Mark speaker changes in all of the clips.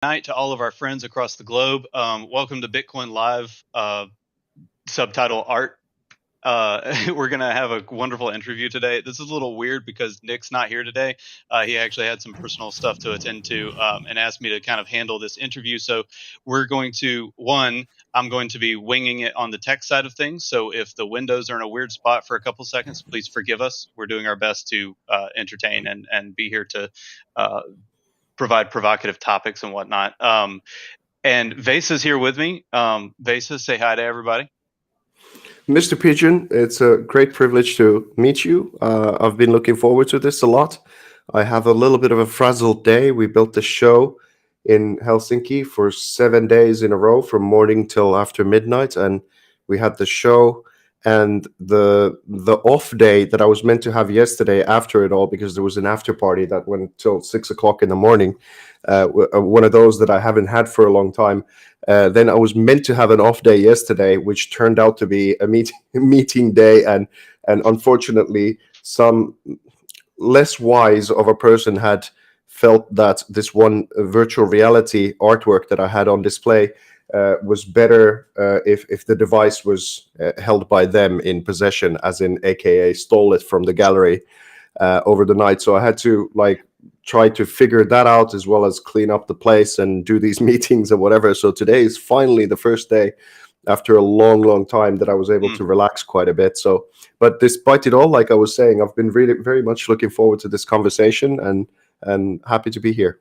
Speaker 1: night to all of our friends across the globe. Welcome to Bitcoin Live, subtitle Art. We're going to have a wonderful interview today. This is a little weird because Nick's not here today. He actually had some personal stuff to attend to and asked me to kind of handle this interview. So we're going to, I'm going to be winging it on the tech side of things. So if the windows are in a weird spot for a couple seconds, please forgive us. We're doing our best to entertain and be here to provide provocative topics and whatnot. And Vesa's here with me. Vesa, say hi to everybody.
Speaker 2: Mr. Pigeon, it's a great privilege to meet you. I've been looking forward to this a lot. I have a little bit of a frazzled day. We built the show in Helsinki for 7 days in a row from morning till after midnight, and we had the show and the off day that I was meant to have yesterday after it all, because there was an after party that went till 6 o'clock in the morning, one of those that I haven't had for a long time. Then I was meant to have an off day yesterday, which turned out to be a meeting day, and unfortunately some less wise of a person had felt that this one virtual reality artwork that I had on display was better if the device was held by them in possession, as in AKA stole it from the gallery over the night. So I had to try to figure that out, as well as clean up the place and do these meetings and whatever. So today is finally the first day after a long time that I was able to relax quite a bit. So, but despite it all, like I was saying, I've been really very much looking forward to this conversation and happy to be here.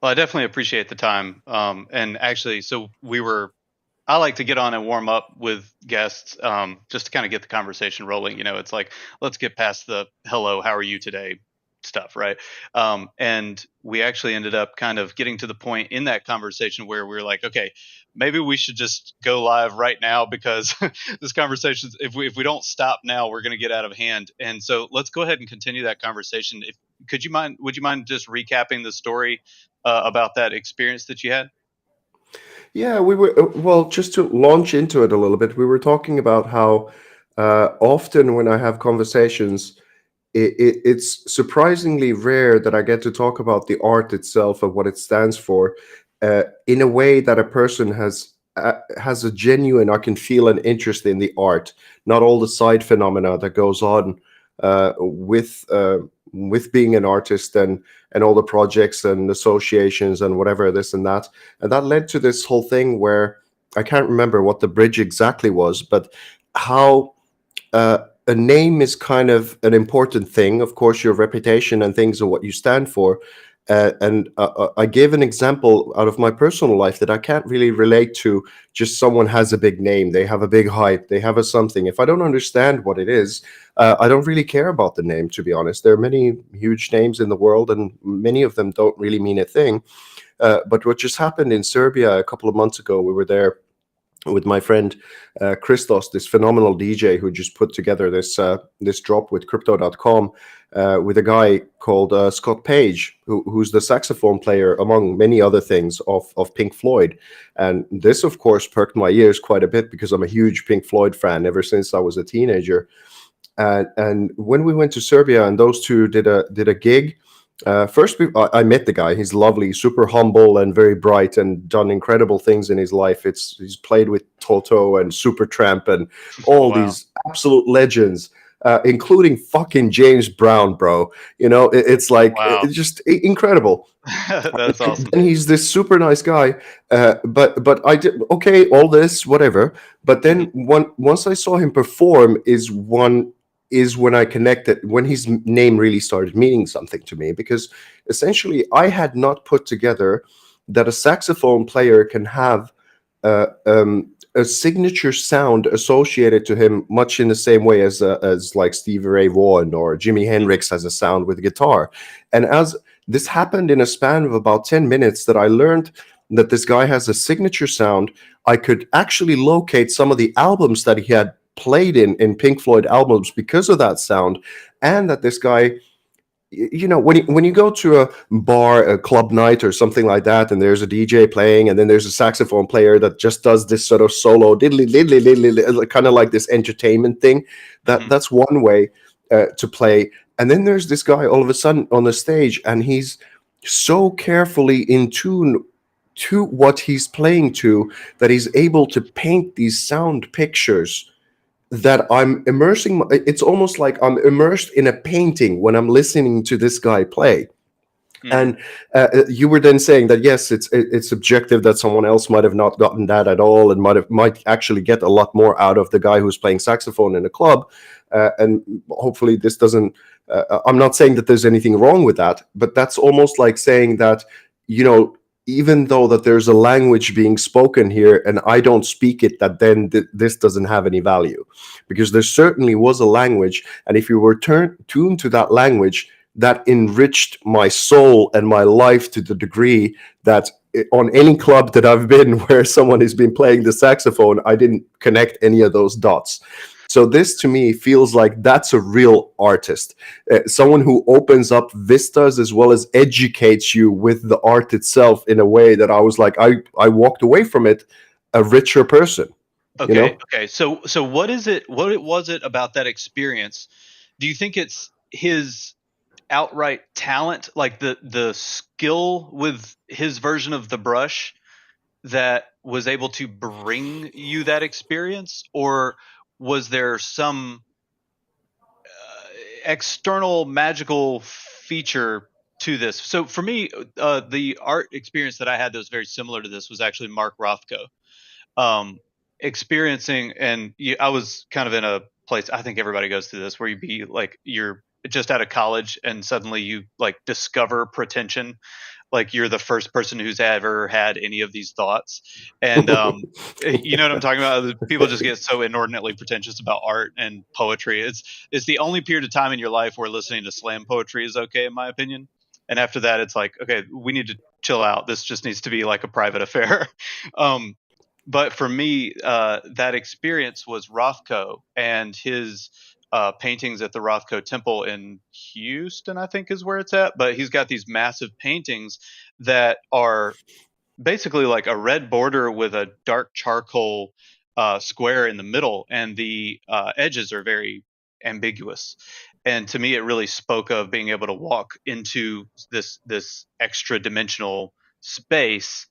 Speaker 1: Well, I definitely appreciate the time. And actually, I like to get on and warm up with guests just to kind of get the conversation rolling. You know, it's like, let's get past the hello, how are you today stuff, right? And we actually ended up kind of getting to the point in that conversation where we were like, okay, maybe we should just go live right now, because this conversation, if we don't stop now, we're going to get out of hand. And so let's go ahead and continue that conversation. Would you mind just recapping the story about that experience that you had?
Speaker 2: Yeah, we were, well, just to launch into it a little bit, we were talking about how often when I have conversations, it's surprisingly rare that I get to talk about the art itself and what it stands for in a way that a person has a genuine, I can feel an interest in the art, not all the side phenomena that goes on with being an artist and all the projects and associations and whatever, this and that. And that led to this whole thing where I can't remember what the bridge exactly was, but how a name is kind of an important thing. Of course, your reputation and things are what you stand for. And I gave an example out of my personal life that I can't really relate to. Just someone has a big name, they have a big hype, they have a something. If I don't understand what it is, I don't really care about the name, to be honest. There are many huge names in the world, and many of them don't really mean a thing. But what just happened in Serbia a couple of months ago, we were there with my friend Christos, this phenomenal DJ who just put together this drop with crypto.com with a guy called Scott Page, who's the saxophone player, among many other things, of Pink Floyd. And this, of course, perked my ears quite a bit, because I'm a huge Pink Floyd fan ever since I was a teenager. And when we went to Serbia and those two did a gig, first, I met the guy. He's lovely, super humble, and very bright, and done incredible things in his life. He's played with Toto and Supertramp and all these absolute legends, including fucking James Brown, bro. You know, it's like it's just incredible.
Speaker 1: That's awesome.
Speaker 2: And he's this super nice guy. But I did okay, all this, whatever. But then once I saw him perform is when I connected, when his name really started meaning something to me, because essentially I had not put together that a saxophone player can have a signature sound associated to him, much in the same way as like Stevie Ray Vaughan or Jimi Hendrix has a sound with guitar. And as this happened in a span of about 10 minutes, that I learned that this guy has a signature sound. I could actually locate some of the albums that he had played in Pink Floyd albums because of that sound. And that this guy, you know, when you go to a bar, a club night or something like that, and there's a DJ playing, and then there's a saxophone player that just does this sort of solo diddly diddly diddly, kind of like this entertainment thing, that's one way to play. And then there's this guy all of a sudden on the stage, and he's so carefully in tune to what he's playing to, that he's able to paint these sound pictures that I'm immersing. It's almost like I'm immersed in a painting when I'm listening to this guy play. And you were then saying that yes, it's subjective, that someone else might have not gotten that at all, and might actually get a lot more out of the guy who's playing saxophone in a club. And hopefully this doesn't. I'm not saying that there's anything wrong with that, but that's almost like saying that, you know, even though that there's a language being spoken here and I don't speak it, that then this doesn't have any value, because there certainly was a language, and if you were tuned to that language, that enriched my soul and my life to the degree that on any club that I've been where someone has been playing the saxophone, I didn't connect any of those dots. So this to me feels like that's a real artist, someone who opens up vistas as well as educates you with the art itself in a way that I was like, I walked away from it a richer person.
Speaker 1: Okay.
Speaker 2: You know?
Speaker 1: Okay. So what is it? What was it about that experience? Do you think it's his outright talent, like the skill with his version of the brush, that was able to bring you that experience, or was there some external magical feature to this? So for me, the art experience that I had that was very similar to this was actually Mark Rothko. Experiencing, and I was kind of in a place, I think everybody goes through this, where you be like, you're just out of college and suddenly you like discover pretension, like you're the first person who's ever had any of these thoughts. And you know what I'm talking about? People just get so inordinately pretentious about art and poetry. It's the only period of time in your life where listening to slam poetry is okay, in my opinion. And after that, it's like, okay, we need to chill out. This just needs to be like a private affair. But for me, that experience was Rothko and his paintings at the Rothko Temple in Houston, I think is where it's at. But he's got these massive paintings that are basically like a red border with a dark charcoal square in the middle, and the edges are very ambiguous. And to me, it really spoke of being able to walk into this extra dimensional space.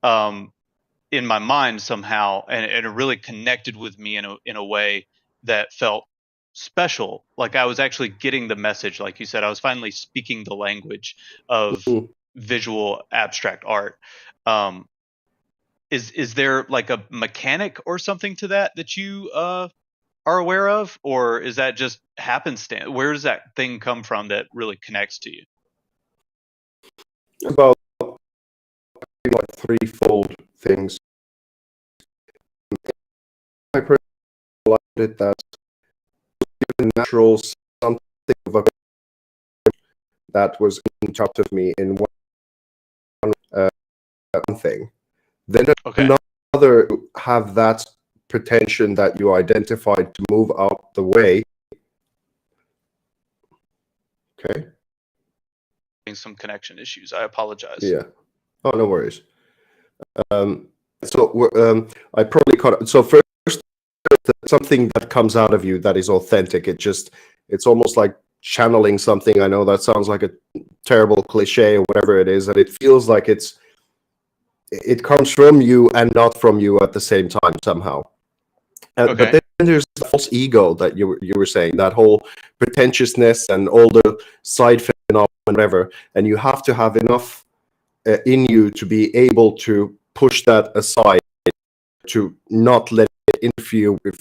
Speaker 1: In my mind somehow, and it really connected with me in a way that felt special. Like I was actually getting the message, like you said, I was finally speaking the language of visual abstract art. Is there like a mechanic or something to that you are aware of, or is that just happenstance? Where does that thing come from that really connects to you?
Speaker 2: About like threefold things. I personally liked it that natural something of a that was in touch with me in one thing. Then another have that pretension that you identified to move out the way. Okay.
Speaker 1: Some connection issues. I apologize.
Speaker 2: Yeah. Oh, no worries. I probably caught it. So first, something that comes out of you that is authentic. It's almost like channeling something. I know that sounds like a terrible cliche or whatever it is, and it feels like it comes from you and not from you at the same time somehow. But then there's the false ego that you were saying, that whole pretentiousness and all the side phenomena and whatever, and you have to have enough in you to be able to push that aside, to not let it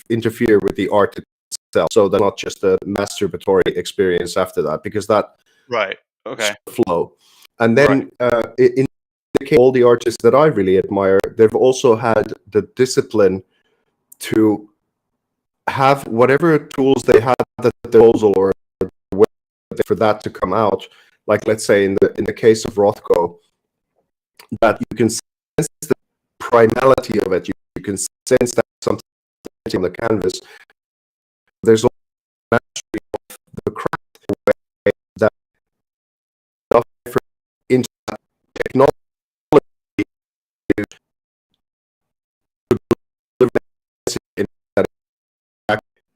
Speaker 2: interfere with the art itself, so that's not just a masturbatory experience after that, because that flow. And then in the case of all the artists that I really admire, they've also had the discipline to have whatever tools they had at their disposal, or for that to come out. Like, let's say in the case of Rothko, that you can sense the primality of it. You can sense that something on the canvas. There's also mastery of the craft, that effort into that technology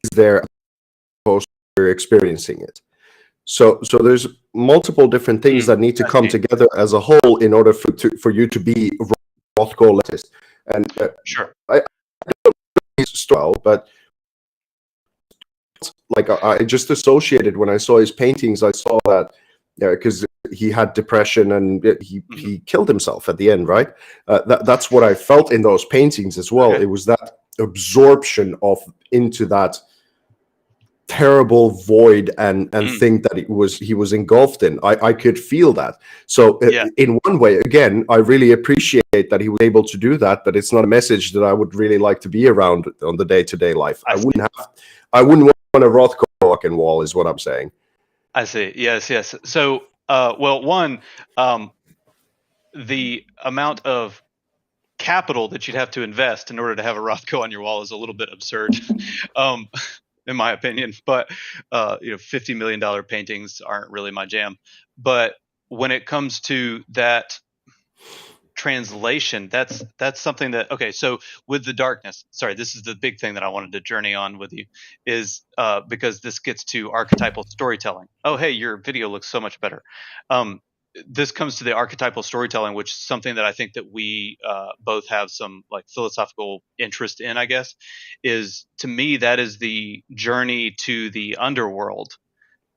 Speaker 2: is there opposed to experiencing it. So there's multiple different things that need to come together as a whole in order for you to be Rothko latest, and
Speaker 1: Sure.
Speaker 2: he's well, but like I just associated when I saw his paintings, I saw that because he had depression and he killed himself at the end, right? That's what I felt in those paintings as well.
Speaker 1: Okay.
Speaker 2: It was that absorption of into that terrible void and thing that he was engulfed in. I could feel that. So
Speaker 1: Yeah.
Speaker 2: in one way, again, I really appreciate that he was able to do that, but it's not a message that I would really like to be around on the day-to-day life. I wouldn't want a Rothko fucking wall, is what I'm saying.
Speaker 1: I see. Yes. So, well, one, the amount of capital that you'd have to invest in order to have a Rothko on your wall is a little bit absurd, in my opinion. But $50 million paintings aren't really my jam. But when it comes to that translation, that's something that, okay, so with the darkness, sorry, this is the big thing that I wanted to journey on with you, is because this gets to archetypal storytelling. Oh, hey, your video looks so much better. This comes to the archetypal storytelling, which is something that I think that we both have some like philosophical interest in, I guess. Is, to me, that is the journey to the underworld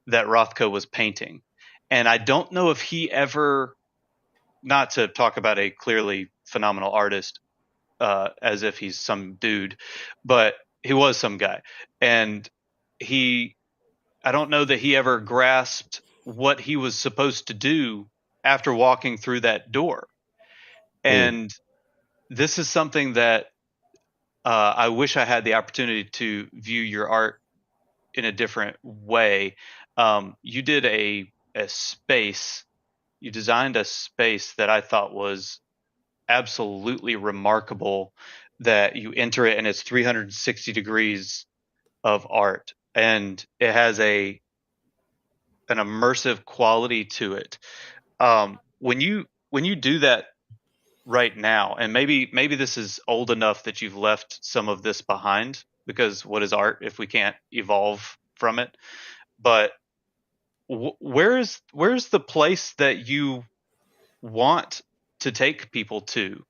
Speaker 1: that Rothko was painting. And I don't know if he ever, not to talk about a clearly phenomenal artist as if he's some dude, but he was some guy. And I don't know that he ever grasped what he was supposed to do after walking through that door. And this is something that I wish I had the opportunity to view your art in a different way. You did a space, you designed a space that I thought was absolutely remarkable, that you enter it and it's 360 degrees of art, and it has an immersive quality to it. When you do that right now, and maybe this is old enough that you've left some of this behind, because what is art if we can't evolve from it? But where's the place that you want to take people to?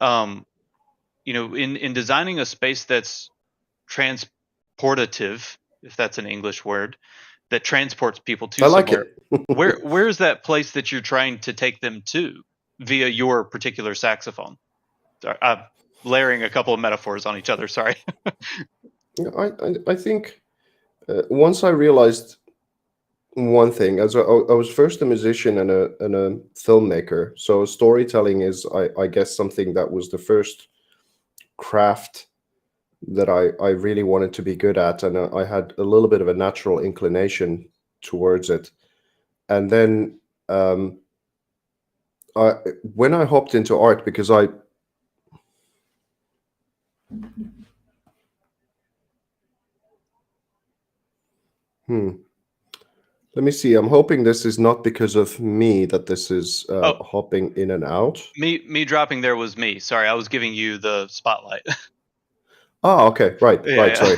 Speaker 1: In designing a space that's transportative, if that's an English word, that transports people to
Speaker 2: I like
Speaker 1: somewhere,
Speaker 2: it.
Speaker 1: where's that place that you're trying to take them to via your particular saxophone? Sorry, I'm layering a couple of metaphors on each other. Sorry.
Speaker 2: I think once I realized one thing, as I was first a musician and a filmmaker, so storytelling is, I guess, something that was the first craft that I really wanted to be good at, and I had a little bit of a natural inclination towards it. And then when I hopped into art, because let me see. I'm hoping this is not because of me that this is hopping in and out.
Speaker 1: Me dropping there was me. Sorry, I was giving you the spotlight.
Speaker 2: Oh, okay. Right. Sorry.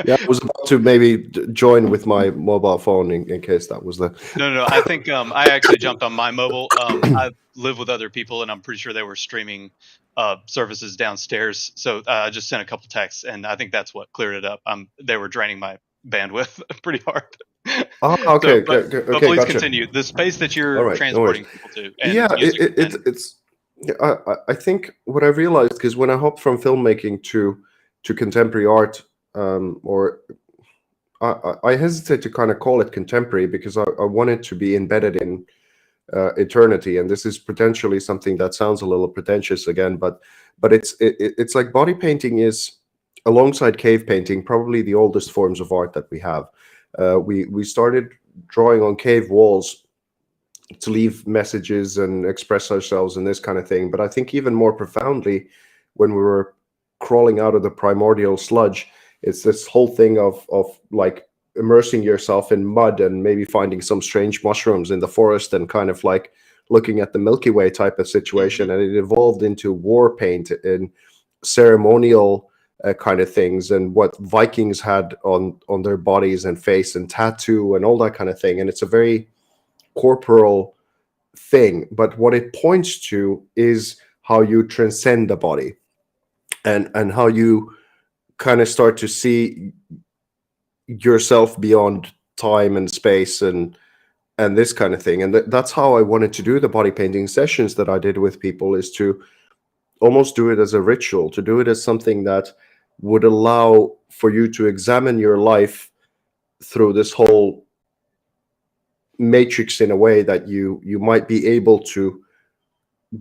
Speaker 2: Yeah, I was about to maybe join with my mobile phone in case that was the.
Speaker 1: No. I think I actually jumped on my mobile. I live with other people, and I'm pretty sure they were streaming services downstairs. So I just sent a couple texts, and I think that's what cleared it up. They were draining my bandwidth pretty hard.
Speaker 2: Oh,
Speaker 1: So,
Speaker 2: okay.
Speaker 1: but please
Speaker 2: Gotcha.
Speaker 1: continue. The space that
Speaker 2: All
Speaker 1: you're
Speaker 2: right. No worries.
Speaker 1: transporting people to, and
Speaker 2: Yeah,
Speaker 1: music.
Speaker 2: it's. I think what I realized, because when I hopped from filmmaking to contemporary art, or I hesitate to kind of call it contemporary, because I want it to be embedded in eternity, and this is potentially something that sounds a little pretentious again, but it's like body painting is, alongside cave painting, probably the oldest forms of art that we have. We started drawing on cave walls to leave messages and express ourselves and this kind of thing, but I think even more profoundly, when we were crawling out of the primordial sludge, it's this whole thing of like immersing yourself in mud and maybe finding some strange mushrooms in the forest and kind of like looking at the Milky Way type of situation. And it evolved into war paint and ceremonial kind of things, and what Vikings had on their bodies and face and tattoo and all that kind of thing. And it's a very corporal thing, but what it points to is how you transcend the body, and how you kind of start to see yourself beyond time and space and this kind of thing. And that's how I wanted to do the body painting sessions that I did with people, is to almost do it as a ritual, to do it as something that would allow for you to examine your life through this whole matrix, in a way that you might be able to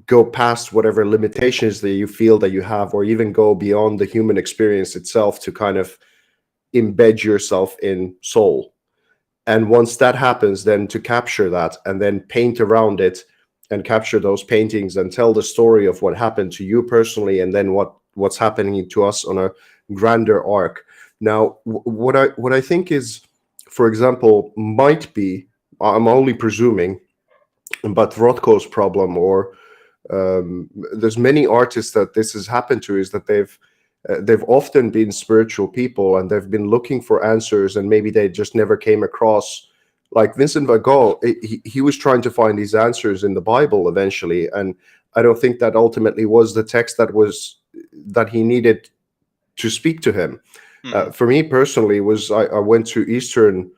Speaker 2: go past whatever limitations that you feel that you have, or even go beyond the human experience itself, to kind of embed yourself in soul. And once that happens, then to capture that and then paint around it, and capture those paintings and tell the story of what happened to you personally, and then what's happening to us on a grander arc. Now, what I think is, for example, might be, I'm only presuming, but Rothko's problem, or there's many artists that this has happened to, is that they've often been spiritual people, and they've been looking for answers, and maybe they just never came across, like Vincent van Gogh. He was trying to find these answers in the Bible eventually, and I don't think that ultimately was the text that he needed to speak to him.
Speaker 1: Mm-hmm.
Speaker 2: For me personally, was I went to Eastern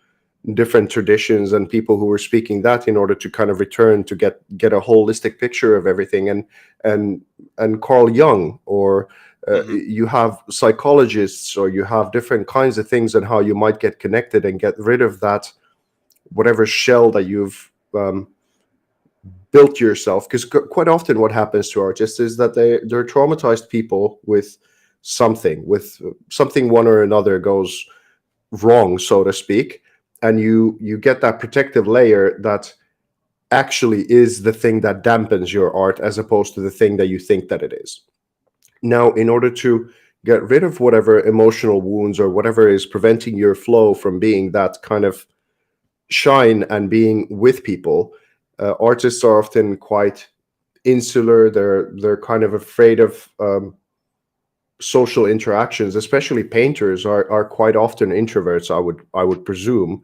Speaker 2: different traditions and people who were speaking that, in order to kind of return to get a holistic picture of everything. And and Carl Jung, or
Speaker 1: Mm-hmm.
Speaker 2: you have psychologists, or you have different kinds of things, and how you might get connected and get rid of that, whatever shell that you've built yourself. Because quite often what happens to artists is that they're traumatized people with something one or another goes wrong, so to speak, and you get that protective layer that actually is the thing that dampens your art, as opposed to the thing that you think that it is. Now, in order to get rid of whatever emotional wounds, or whatever is preventing your flow from being that kind of shine and being with people, artists are often quite insular. They're kind of afraid of social interactions. Especially painters are quite often introverts, I would presume.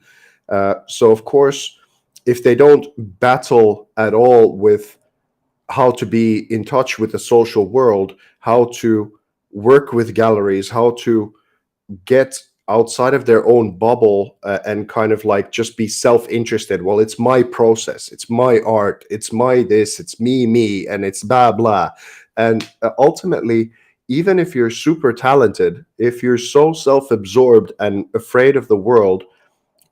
Speaker 2: So of course, if they don't battle at all with how to be in touch with the social world, how to work with galleries, how to get outside of their own bubble, and kind of like just be self-interested. Well, it's my process, it's my art, it's my this, it's me, and it's blah blah. And ultimately, even if you're super talented, if you're so self-absorbed and afraid of the world,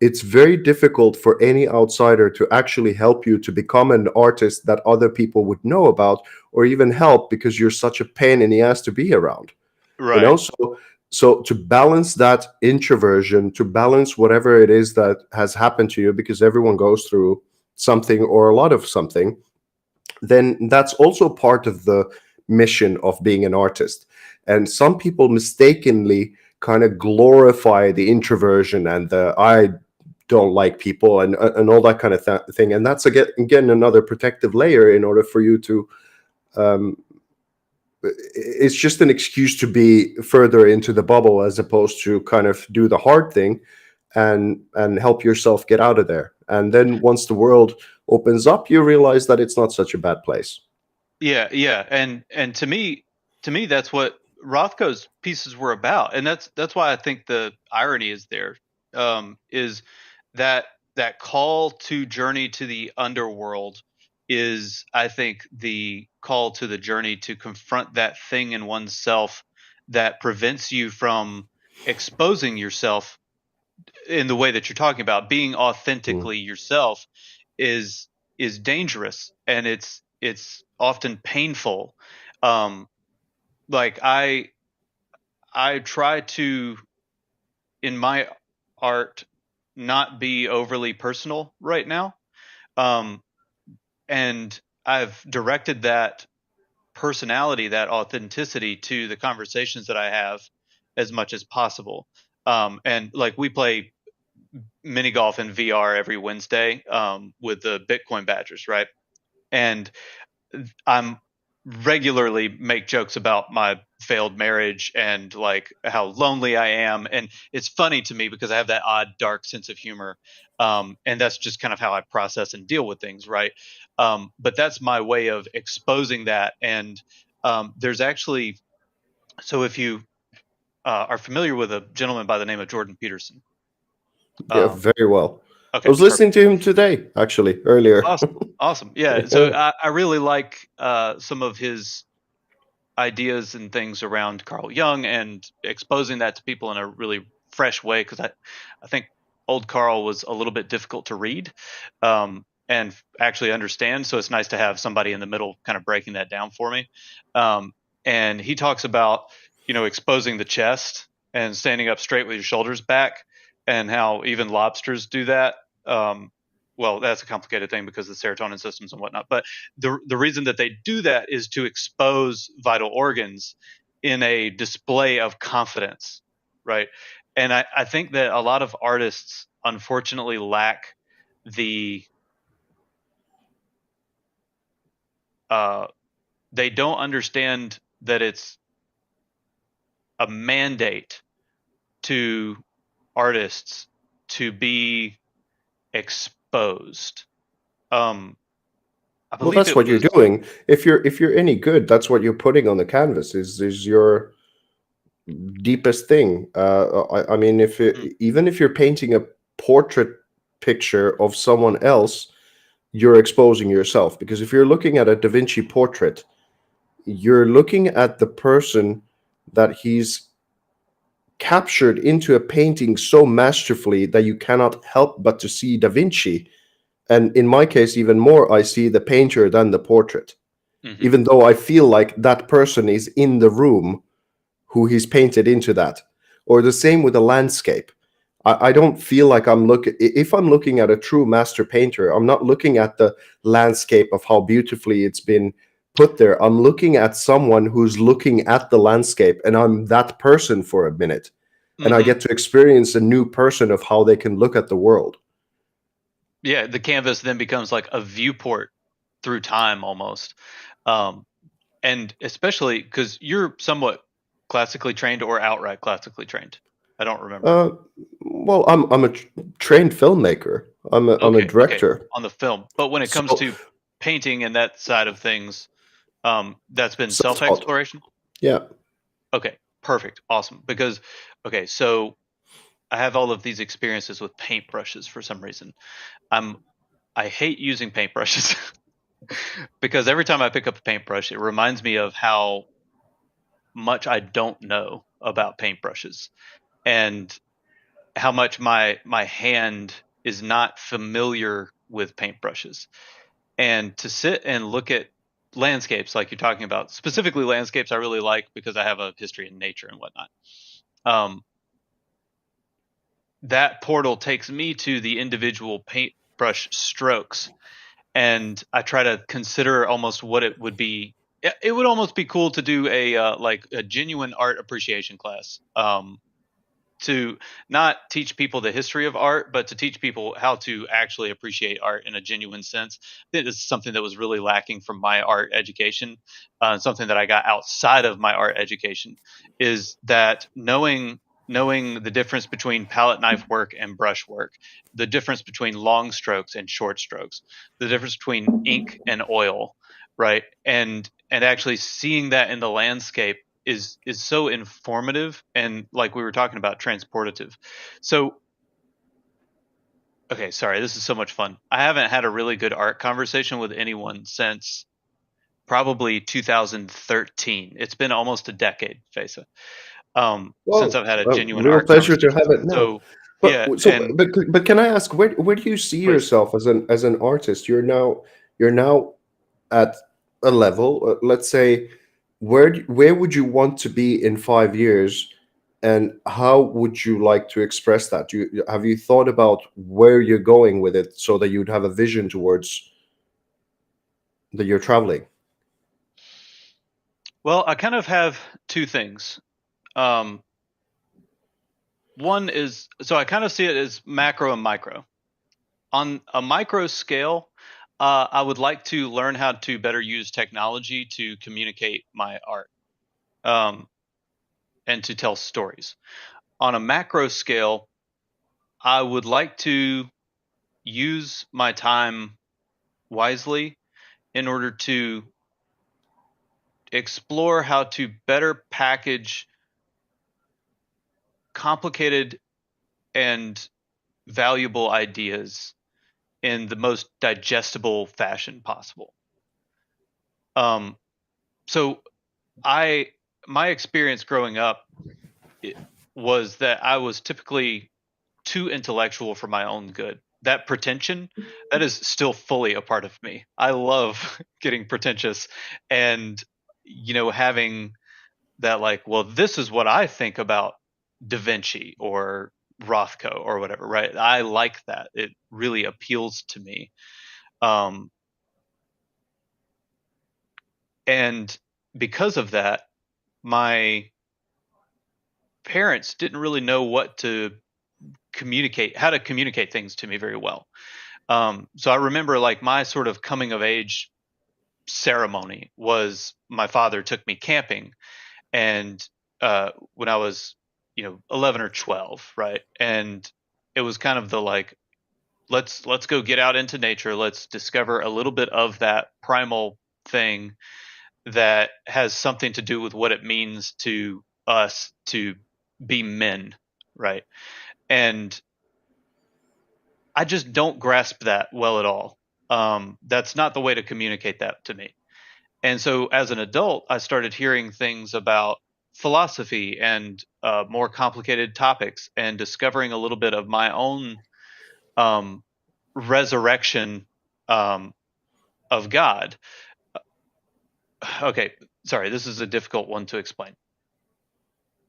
Speaker 2: it's very difficult for any outsider to actually help you to become an artist that other people would know about, or even help, because you're such a pain in the ass to be around. you
Speaker 1: Right.
Speaker 2: know so to balance that introversion, to balance whatever it is that has happened to you, because everyone goes through something or a lot of something, then that's also part of the mission of being an artist. And some people mistakenly kind of glorify the introversion and the I don't like people, and all that kind of thing. And that's again another protective layer, in order for you to um, it's just an excuse to be further into the bubble, as opposed to kind of do the hard thing and help yourself get out of there. And then once the world opens up, you realize that it's not such a bad place.
Speaker 1: Yeah, yeah, and to me, that's what Rothko's pieces were about, and that's why I think the irony is there, is that that call to journey to the underworld is, I think, the call to the journey to confront that thing in oneself that prevents you from exposing yourself in the way that you're talking about. Being
Speaker 2: Mm.
Speaker 1: authentically yourself is dangerous, and it's often painful. um like I try to, in my art, not be overly personal right now, um and I've directed that personality, that authenticity, to the conversations that I have as much as possible. And like, we play mini golf in VR every Wednesday, with the Bitcoin Badgers, right? And I'm regularly make jokes about my failed marriage and like how lonely I am. And it's funny to me because I have that odd, dark sense of humor. And that's just kind of how I process and deal with things, right? But that's my way of exposing that. And there's actually, so if you are familiar with a gentleman by the name of Jordan Peterson.
Speaker 2: Yeah,
Speaker 1: Um,
Speaker 2: very well. I
Speaker 1: okay,
Speaker 2: was
Speaker 1: perfect.
Speaker 2: listening to him today, actually, earlier.
Speaker 1: Awesome. Awesome. Yeah. So I really like some of his ideas and things around Carl Jung and exposing that to people in a really fresh way because I think old Carl was a little bit difficult to read and actually understand. So it's nice to have somebody in the middle kind of breaking that down for me. Um, and he talks about, exposing the chest and standing up straight with your shoulders back and how even lobsters do that. Well, that's a complicated thing because of the serotonin systems and whatnot. But the reason that they do that is to expose vital organs in a display of confidence, right? And I think that a lot of artists unfortunately lack the uh, they don't understand that it's a mandate to artists to be exposed. Um, I
Speaker 2: Well,
Speaker 1: believe
Speaker 2: that's
Speaker 1: it
Speaker 2: what you're
Speaker 1: was.
Speaker 2: doing. If you're any good, that's what you're putting on the canvas. Is your deepest thing. I mean,
Speaker 1: Mhm,
Speaker 2: even if you're painting a portrait picture of someone else, you're exposing yourself. Because if you're looking at a Da Vinci portrait, you're looking at the person that he's captured into a painting so masterfully that you cannot help but to see Da Vinci. And in my case, even more, I see the painter than the portrait,
Speaker 1: mhm,
Speaker 2: even though I feel like that person is in the room who he's painted into that. Or the same with the landscape. I don't feel like I'm looking, if I'm looking at a true master painter, I'm not looking at the landscape of how beautifully it's been put there. I'm looking at someone who's looking at the landscape, and I'm that person for a minute. And I
Speaker 1: mhm.
Speaker 2: get to experience a new person of how they can look at the world.
Speaker 1: Yeah, the canvas then becomes like a viewport through time almost. Um, and especially because you're somewhat classically trained or outright classically trained. I don't remember.
Speaker 2: Uh, well, I'm a trained filmmaker. I'm a
Speaker 1: Okay, okay,
Speaker 2: director.
Speaker 1: on the film. But when it comes
Speaker 2: So
Speaker 1: to painting and that side of things, that's been self
Speaker 2: self-taught.
Speaker 1: exploration.
Speaker 2: Yeah.
Speaker 1: Okay, perfect, awesome. Because okay, so I have all of these experiences with paintbrushes for some reason. I'm I hate using paintbrushes because every time I pick up a paintbrush, it reminds me of how much I don't know about paintbrushes and how much my hand is not familiar with paintbrushes. And to sit and look at landscapes like you're talking about, specifically landscapes I really like because I have a history in nature and whatnot. Um, that portal takes me to the individual paintbrush strokes and I try to consider almost what it would be. It would almost be cool to do a like a genuine art appreciation class. To not teach people the history of art, but to teach people how to actually appreciate art in a genuine sense. That is something that was really lacking from my art education. Something that I got outside of my art education is that knowing the difference between palette knife work and brush work, the difference between long strokes and short strokes, the difference between ink and oil, right? And actually seeing that in the landscape is so informative and like we were talking about transportative. So okay, sorry, this is so much fun. I haven't had a really good art conversation with anyone since probably 2013. It's been almost a decade, Vesa, since
Speaker 2: Well,
Speaker 1: I've had a genuine
Speaker 2: real
Speaker 1: art
Speaker 2: pleasure to
Speaker 1: conversation.
Speaker 2: have it now.
Speaker 1: So yeah, and
Speaker 2: But can I ask, where do you see
Speaker 1: please.
Speaker 2: yourself as an artist? You're now at a level. Let's say, where would you want to be in 5 years, and how would you like to express that? Have you thought about where you're going with it, so that you'd have a vision towards that you're traveling?
Speaker 1: Well, I kind of have two things. Um, one is so I kind of see it as macro and micro. On a micro scale, I would like to learn how to better use technology to communicate my art, um, and to tell stories. On a macro scale, I would like to use my time wisely in order to explore how to better package complicated and valuable ideas in the most digestible fashion possible. Um, so I my experience growing up was that I was typically too intellectual for my own good. That pretension, that is still fully a part of me. I love getting pretentious and having that, like, well, this is what I think about Da Vinci or Rothko or whatever, right? I like that. It really appeals to me. Um, and because of that, my parents didn't really know how to communicate things to me very well. So I remember, like, my sort of coming of age ceremony was my father took me camping, and when I was 11 or 12, right? And it was kind of the, like, let's go get out into nature, let's discover a little bit of that primal thing that has something to do with what it means to us to be men, right? And I just don't grasp that well at all. That's not the way to communicate that to me. And so as an adult, I started hearing things about philosophy and more complicated topics, and discovering a little bit of my own um, resurrection um, of God. Okay, sorry, this is a difficult one to explain.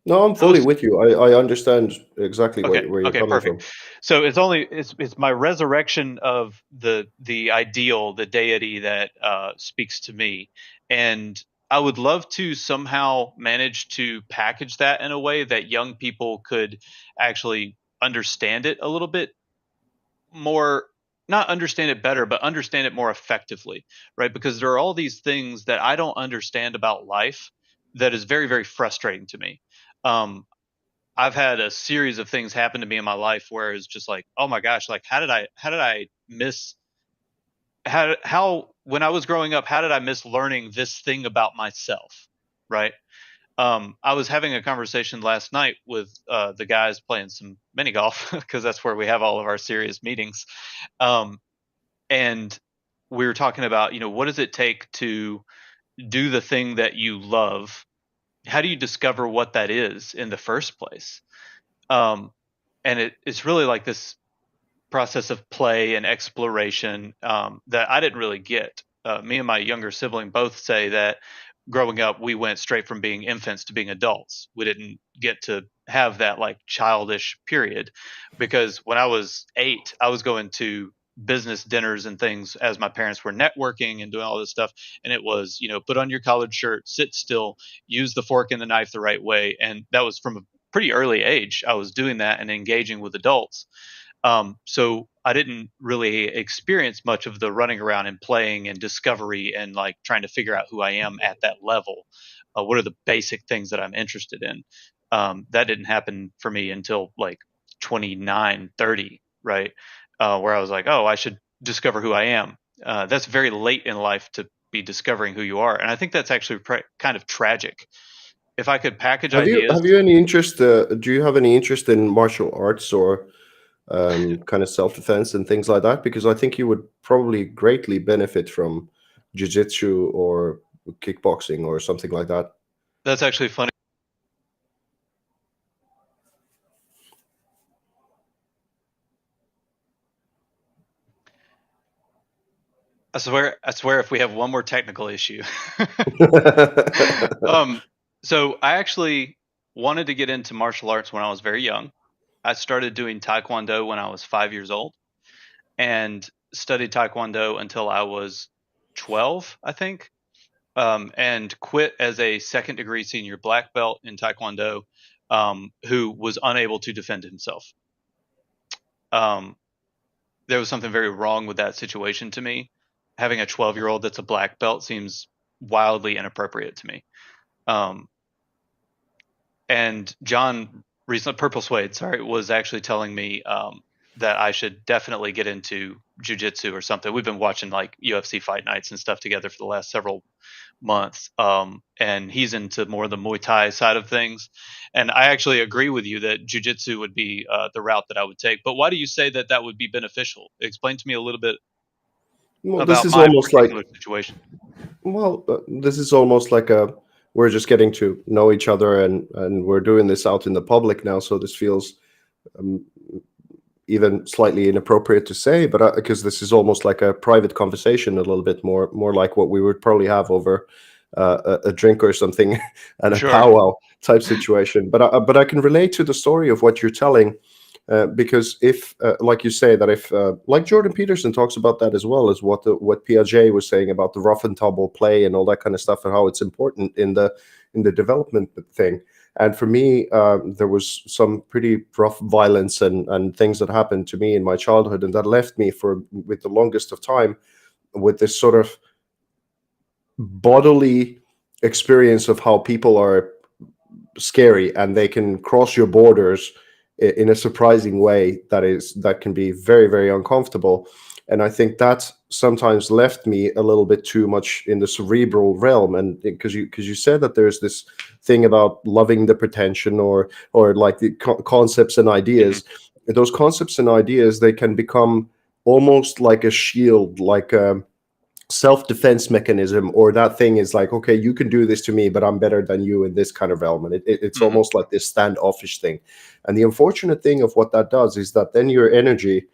Speaker 2: No, I'm
Speaker 1: I
Speaker 2: fully
Speaker 1: was
Speaker 2: with you. I understand exactly
Speaker 1: Okay.
Speaker 2: where you're
Speaker 1: Okay.
Speaker 2: coming
Speaker 1: Perfect.
Speaker 2: from.
Speaker 1: So it's my resurrection of the ideal, the deity that speaks to me, and I would love to somehow manage to package that in a way that young people could actually understand it a little bit more. Not understand it better, but understand it more effectively, right? Because there are all these things that I don't understand about life that is very, very frustrating to me. Um, I've had a series of things happen to me in my life where it's just like, oh my gosh, like how did I miss how when I was growing up, how did I miss learning this thing about myself? Right. I was having a conversation last night with the guys playing some mini golf because that's where we have all of our serious meetings. Um, and we were talking about, what does it take to do the thing that you love? How do you discover what that is in the first place? Um, and it's really like this process of play and exploration that I didn't really get. Me and my younger sibling both say that growing up, we went straight from being infants to being adults. We didn't get to have that, like, childish period, because when I was 8, I was going to business dinners and things as my parents were networking and doing all this stuff. And it was, put on your collared shirt, sit still, use the fork and the knife the right way. And that was from a pretty early age. I was doing that and engaging with adults. So I didn't really experience much of the running around and playing and discovery and, like, trying to figure out who I am at that level. What are the basic things that I'm interested in? That didn't happen for me until like 29, 30, right? Where I was like, oh, I should discover who I am. That's very late in life to be discovering who you are. And I think that's actually kind of tragic. If I could package
Speaker 2: Have
Speaker 1: ideas,
Speaker 2: you any interest? Do you have any interest in martial arts or kind of self defense and things like that? Because I think you would probably greatly benefit from jiu-jitsu or kickboxing or something like that.
Speaker 1: that's actually funny. I swear, if we have one more technical issue. um, so I actually wanted to get into martial arts when I was very young. I started doing Taekwondo when I was 5 years old, and studied Taekwondo until I was 12, I think, and quit as a second degree senior black belt in Taekwondo, who was unable to defend himself. Um, there was something very wrong with that situation to me. having a 12-year-old that's a black belt seems wildly inappropriate to me. Um, and John recently, Purple Suede, sorry, was actually telling me that I should definitely get into jujitsu or something. We've been watching like UFC fight nights and stuff together for the last several months. And he's into more the Muay Thai side of things. And I actually agree with you that jujitsu would be the route that I would take. But why do you say that that would be beneficial? Explain to me a little bit
Speaker 2: Well, this
Speaker 1: about
Speaker 2: is
Speaker 1: my
Speaker 2: almost like
Speaker 1: particular situation.
Speaker 2: this is almost like a we're just getting to know each other, and we're doing this out in the public now, so this feels um, even slightly inappropriate to say, but because this is almost like a private conversation, a little bit more like what we would probably have over a drink or something and a
Speaker 1: Sure.
Speaker 2: powwow type situation. But I can relate to the story of what you're telling, because if like you say that if like Jordan Peterson talks about that as well as what Piaget was saying about the rough and tumble play and all that kind of stuff, and how it's important in the development thing. And for me, there was some pretty rough violence and things that happened to me in my childhood, and that left me for with the longest of time with this sort of bodily experience of how people are scary and they can cross your borders in a surprising way that can be very uncomfortable. And I think that sometimes left me a little bit too much in the cerebral realm. And because you said that there's this thing about loving the pretension, or like the concepts and
Speaker 1: Mhm.
Speaker 2: ideas, those concepts and ideas, they can become almost like a shield, like self-defense mechanism, or that thing is like, okay, you can do this to me, but I'm better than you in this kind of realm. And it's
Speaker 1: Mhm.
Speaker 2: almost like this standoffish thing. And the unfortunate thing of what that does is that then your energy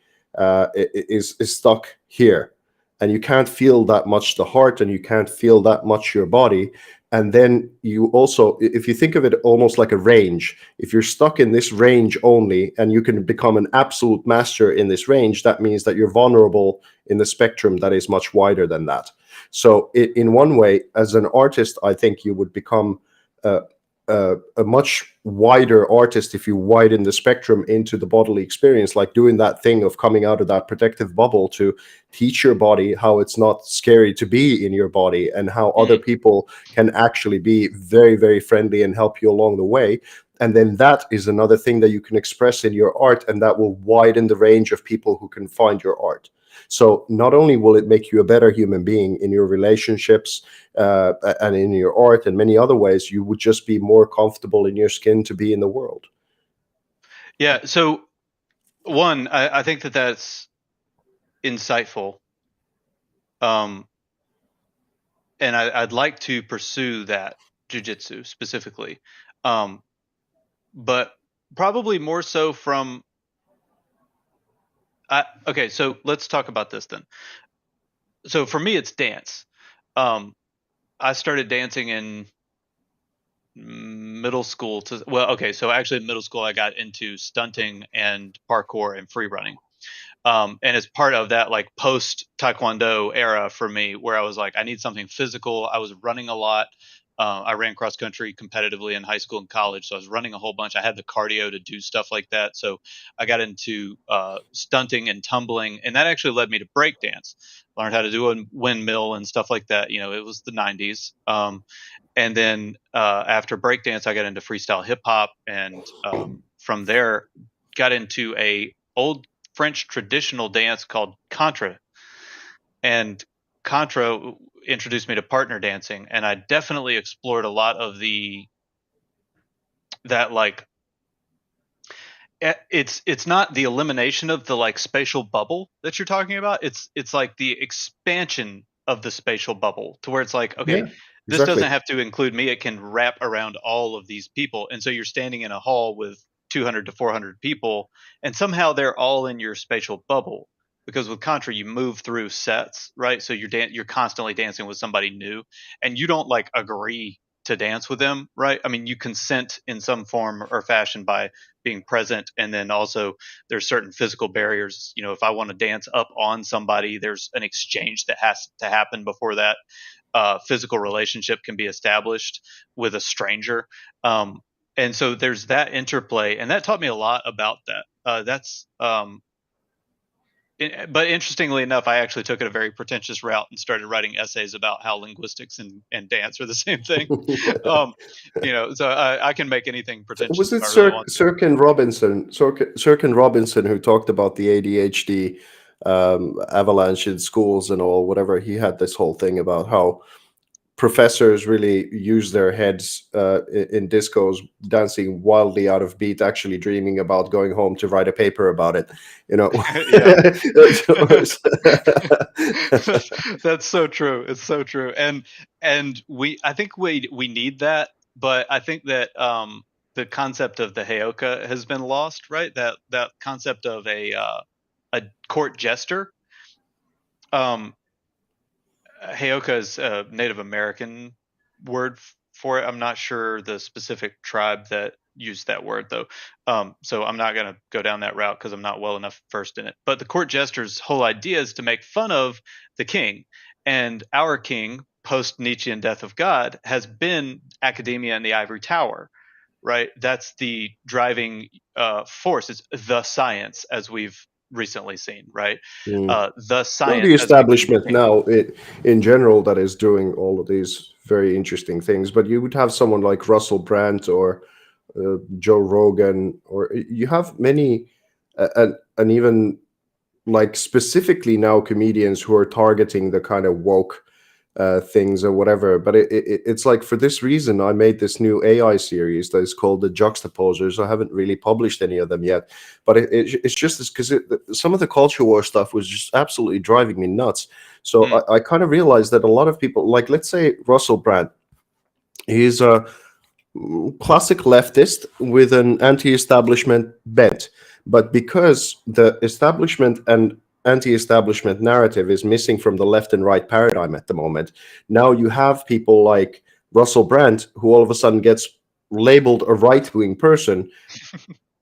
Speaker 2: is stuck here, and you can't feel that much the heart, and you can't feel that much your body. And then you also, if you think of it almost like a range, if you're stuck in this range only and you can become an absolute master in this range, that means that you're vulnerable in the spectrum that is much wider than that. So, in one way, as an artist, I think you would become uh, a much wider artist if you widen the spectrum into the bodily experience, like doing that thing of coming out of that protective bubble to teach your body how it's not scary to be in your body, and how other
Speaker 1: Mhm.
Speaker 2: people can actually be very friendly and help you along the way. And then that is another thing that you can express in your art, and that will widen the range of people who can find your art. So not only will it make you a better human being in your relationships, and in your art and many other ways, you would just be more comfortable in your skin to be in the world.
Speaker 1: Yeah. So one, I think that that's insightful. Um, and I'd like to pursue that jujitsu specifically. Um, but probably more so from okay, so let's talk about this then. So for me it's dance. Um, I started dancing in middle school to well, okay, so actually in middle school I got into stunting and parkour and free running. And as part of that like post taekwondo era for me where I was like I need something physical. I was running a lot. I ran cross country competitively in high school and college, so I was running a whole bunch. I had the cardio to do stuff like that, so I got into stunting and tumbling, and that actually led me to break dance. Learned how to do a windmill and stuff like that. You know, it was the 90s. And then after breakdance, I got into freestyle hip hop, and from there, got into a old French traditional dance called contra. And contra introduced me to partner dancing, and I definitely explored a lot of the that like it's not the elimination of the like spatial bubble that you're talking about. It's like the expansion of the spatial bubble to where it's like, okay,
Speaker 2: Yeah,
Speaker 1: this
Speaker 2: exactly.
Speaker 1: doesn't have to include me. It can wrap around all of these people. And so you're standing in a hall with 200 to 400 people, and somehow they're all in your spatial bubble. Because with Contra, you move through sets, right? So you're constantly dancing with somebody new, and you don't like agree to dance with them, right? I mean, you consent in some form or fashion by being present, and then also there's certain physical barriers. You know, if I want to dance up on somebody, there's an exchange that has to happen before that physical relationship can be established with a stranger. um, and so there's that interplay, and that taught me a lot about that. That's but interestingly enough, I actually took it a very pretentious route and started writing essays about how linguistics and dance are the same thing. Um, so I can make anything
Speaker 2: Was
Speaker 1: pretentious if
Speaker 2: it
Speaker 1: I really want to.
Speaker 2: Sirkin Robinson who talked about the ADHD avalanche in schools and all, whatever? He had this whole thing about how professors really use their heads in discos, dancing wildly out of beat, actually dreaming about going home to write a paper about it. You know,
Speaker 1: Yeah.
Speaker 2: It's-
Speaker 1: That's so true. It's so true. And I think we need that, but I think that the concept of the Heyoka has been lost, right? That concept of a court jester. Um Heyoka is a Native American word for it. I'm not sure the specific tribe that used that word though. So I'm not going to go down that route because I'm not well enough versed in it. But the court jester's whole idea is to make fun of the king. And our king, post Nietzschean death of God, has been academia and the ivory tower, right? That's the driving force. It's the science, as we've recently seen, right?
Speaker 2: Mm.
Speaker 1: The
Speaker 2: Well,
Speaker 1: science
Speaker 2: the
Speaker 1: has become the
Speaker 2: establishment
Speaker 1: king.
Speaker 2: now, in general, that is doing all of these very interesting things. But you would have someone like Russell Brand or Joe Rogan, or you have many, and even like specifically now comedians who are targeting the kind of woke things or whatever. But it's like, for this reason I made this new AI series that is called the Juxtaposers. I haven't really published any of them yet, but it's just because some of the culture war stuff was just absolutely driving me nuts. So
Speaker 1: Mm,
Speaker 2: I kind of realized that a lot of people, like, let's say Russell Brand, he's a classic leftist with an anti-establishment bent, but because the establishment and anti-establishment narrative is missing from the left and right paradigm at the moment, now you have people like Russell Brand who all of a sudden gets labeled a right-wing person,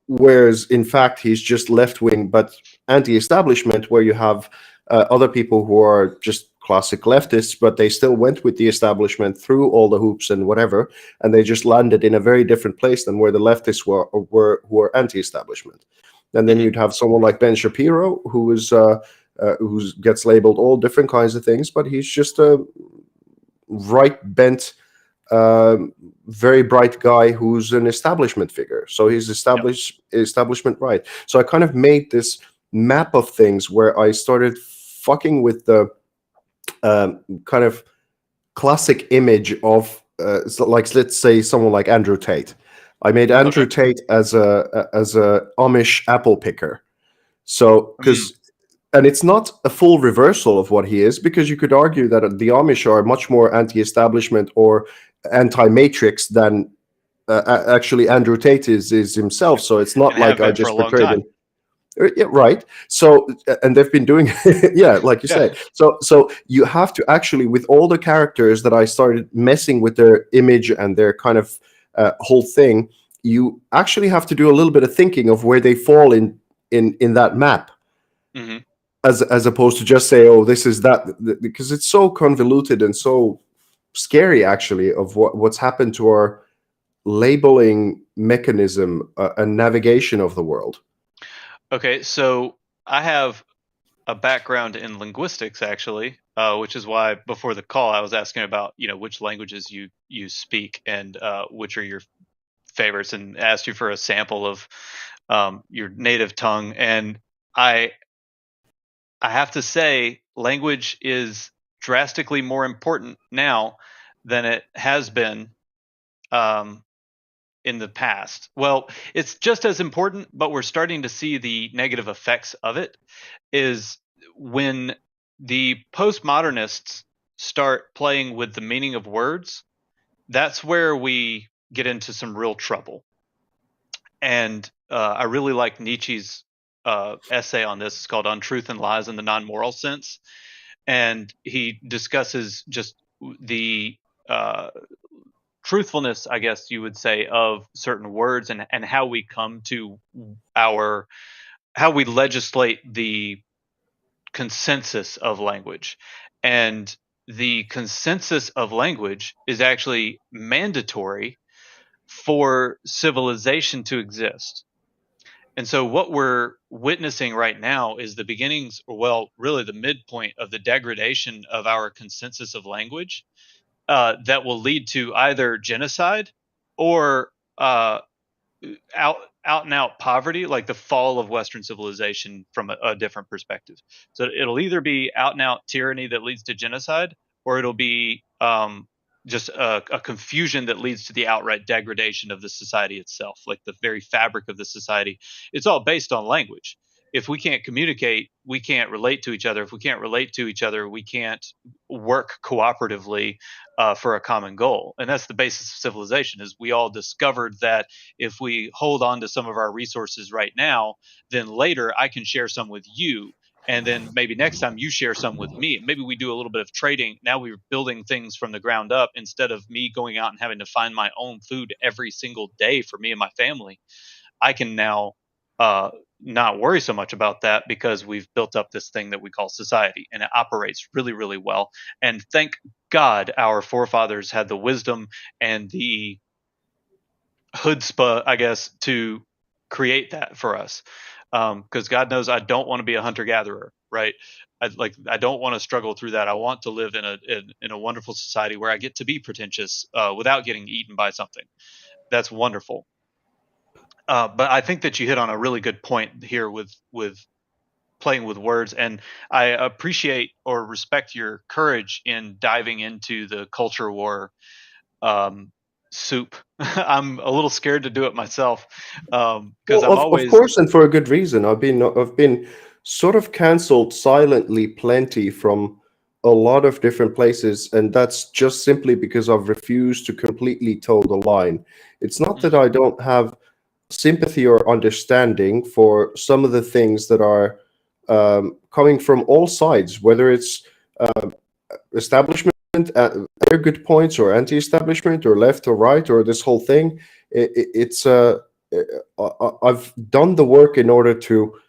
Speaker 2: whereas in fact he's just left-wing but anti-establishment, where you have other people who are just classic leftists, but they still went with the establishment through all the hoops and whatever, and they just landed in a very different place than where the leftists were who were anti-establishment. And then
Speaker 1: mhm.
Speaker 2: you'd have someone like Ben Shapiro, who gets labeled all different kinds of things, but he's just a right bent, very bright guy who's an establishment figure. So he's
Speaker 1: Yep.
Speaker 2: establishment right. So I kind of made this map of things where I started fucking with the kind of classic image of so like, let's say someone like Andrew Tate. I made
Speaker 1: Okay.
Speaker 2: Andrew Tate as a Amish apple picker. So
Speaker 1: Mm,
Speaker 2: because and it's not a full reversal of what he is, because you could argue that the Amish are much more anti-establishment or anti-matrix than actually Andrew Tate is himself. So it's not
Speaker 1: and have
Speaker 2: like I
Speaker 1: been for a
Speaker 2: just
Speaker 1: long
Speaker 2: portrayed
Speaker 1: time.
Speaker 2: him. Yeah, right. So, and they've been doing, yeah, like you
Speaker 1: Yeah.
Speaker 2: say. So you have to actually, with all the characters that I started messing with their image and their kind of whole thing, you actually have to do a little bit of thinking of where they fall in that map,
Speaker 1: Hmm.
Speaker 2: as opposed to just say, oh, this is that, because it's so convoluted and so scary, actually, of what's happened to our labeling mechanism and navigation of the world.
Speaker 1: Okay, so I have a background in linguistics actually, which is why before the call I was asking about which languages you speak and which are your favorites, and asked you for a sample of your native tongue. And I I have to say, language is drastically more important now than it has been um, in the past. Well, it's just as important, but we're starting to see the negative effects of it. Is when the postmodernists start playing with the meaning of words, that's where we get into some real trouble. And I really like Nietzsche's essay on this. It's called "On Truth and Lies in the Non-Moral Sense," and he discusses just the uh, truthfulness, I guess you would say, of certain words, and how we come to our how we legislate the consensus of language. And the consensus of language is actually mandatory for civilization to exist. And so what we're witnessing right now is the beginnings, or well, really the midpoint of the degradation of our consensus of language, that will lead to either genocide or uh, out out and out poverty, like the fall of Western civilization from a different perspective. So it'll either be out and out tyranny that leads to genocide, or it'll be just a confusion that leads to the outright degradation of the society itself, like the very fabric of the society. It's all based on language. If we can't communicate, we can't relate to each other. If we can't relate to each other, we can't work cooperatively for a common goal. And that's the basis of civilization. Is we all discovered that if we hold on to some of our resources right now, then later I can share some with you. And then maybe next time you share some with me. Maybe we do a little bit of trading. Now we're building things from the ground up instead of me going out and having to find my own food every single day for me and my family. I can now not worry so much about that because we've built up this thing that we call society, and it operates really, really well. And thank God our forefathers had the wisdom and the chutzpah, I guess, to create that for us. Because God knows I don't want to be a hunter gatherer, right? I don't want to struggle through that. I want to live in a wonderful society where I get to be pretentious without getting eaten by something. That's wonderful. But I think that you hit on a really good point here with playing with words, and I appreciate or respect your courage in diving into the culture war soup. I'm a little scared to do it myself because
Speaker 2: Well,
Speaker 1: I'm
Speaker 2: of
Speaker 1: always
Speaker 2: course, and for a good reason. I've been sort of cancelled silently plenty from a lot of different places, and that's just simply because I've refused to completely toe the line. It's not that
Speaker 1: Mhm,
Speaker 2: I don't have sympathy or understanding for some of the things that are coming from all sides, whether it's establishment, their good points, or anti-establishment, or left or right, or this whole thing. It's I've done the work in order to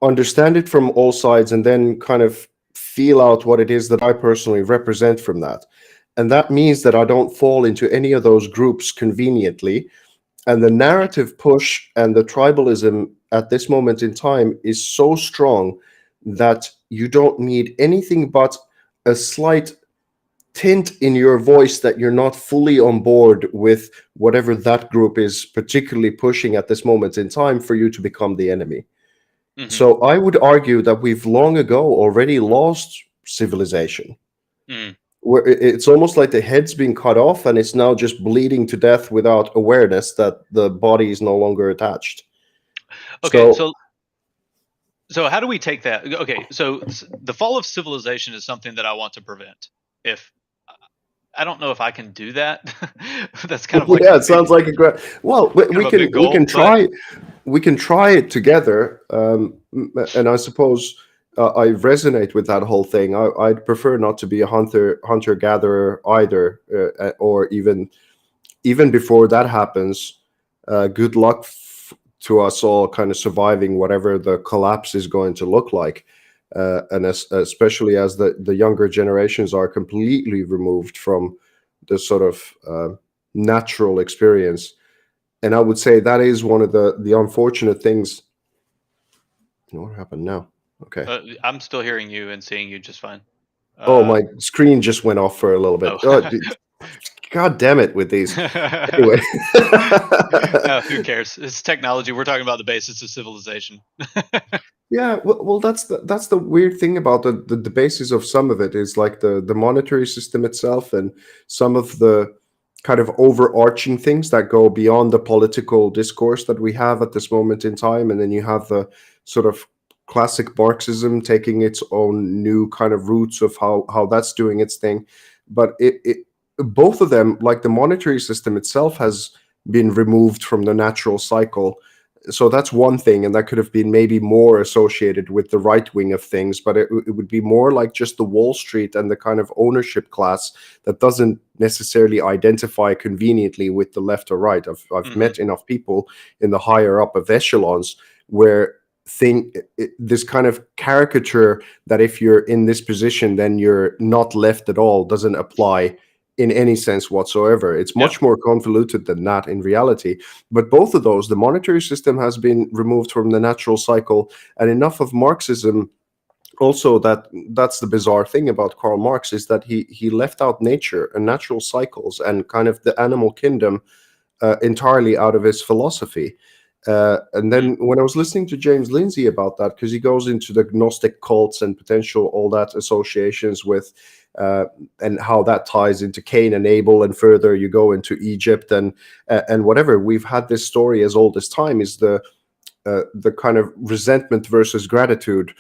Speaker 2: understand it from all sides, and then kind of feel out what it is that I personally represent from that. And that means that I don't fall into any of those groups conveniently. And the narrative push and the tribalism at this moment in time is so strong that you don't need anything but a slight tint in your voice that you're not fully on board with whatever that group is particularly pushing at this moment in time for you to become the enemy.
Speaker 1: mhm,
Speaker 2: So I would argue that we've long ago already lost civilization.
Speaker 1: mm.
Speaker 2: Where it's almost like the head's been cut off and it's now just bleeding to death without awareness that the body is no longer attached.
Speaker 1: Okay,
Speaker 2: So
Speaker 1: so how do we take that? Okay, so the fall of civilization is something that I want to prevent. If I don't know if I can do that, that's kind of like
Speaker 2: yeah,
Speaker 1: a
Speaker 2: it
Speaker 1: big
Speaker 2: sounds like a great. Well,
Speaker 1: kind of a big
Speaker 2: we
Speaker 1: goal,
Speaker 2: can
Speaker 1: but
Speaker 2: try it together, and I suppose I resonate with that whole thing. I'd prefer not to be a hunter gatherer either, or even before that happens. Good luck to us all, kind of surviving whatever the collapse is going to look like, and especially as the younger generations are completely removed from the sort of natural experience. And I would say that is one of the unfortunate things. What happened now? Okay.
Speaker 1: I'm still hearing you and seeing you just fine.
Speaker 2: Oh,
Speaker 1: Uh,
Speaker 2: my screen just went off for a little bit. Oh,
Speaker 1: oh.
Speaker 2: God damn it with these. Anyway.
Speaker 1: No, who cares? It's technology. We're talking about the basis of civilization.
Speaker 2: Yeah, well, that's the weird thing about the basis of some of it is like the monetary system itself, and some of the kind of overarching things that go beyond the political discourse that we have at this moment in time. And then you have the sort of classic Marxism taking its own new kind of roots of how that's doing its thing. But it both of them, like the monetary system itself, has been removed from the natural cycle. So that's one thing, and that could have been maybe more associated with the right wing of things, but it would be more like just the Wall Street and the kind of ownership class that doesn't necessarily identify conveniently with the left or right. I've
Speaker 1: Hmm.
Speaker 2: met enough people in the higher up of echelons where this kind of caricature that if you're in this position then you're not left at all doesn't apply in any sense whatsoever. It's
Speaker 1: Yeah.
Speaker 2: much more convoluted than that in reality. But both of those, the monetary system has been removed from the natural cycle, and enough of Marxism also, that's the bizarre thing about Karl Marx, is that he left out nature and natural cycles and kind of the animal kingdom entirely out of his philosophy. And
Speaker 1: Mm.
Speaker 2: then when I was listening to James Lindsay about that, because he goes into the Gnostic cults and potential all that associations with, uh, and how that ties into Cain and Abel, and further you go into Egypt and whatever. We've had this story as old as time, is the kind of resentment versus gratitude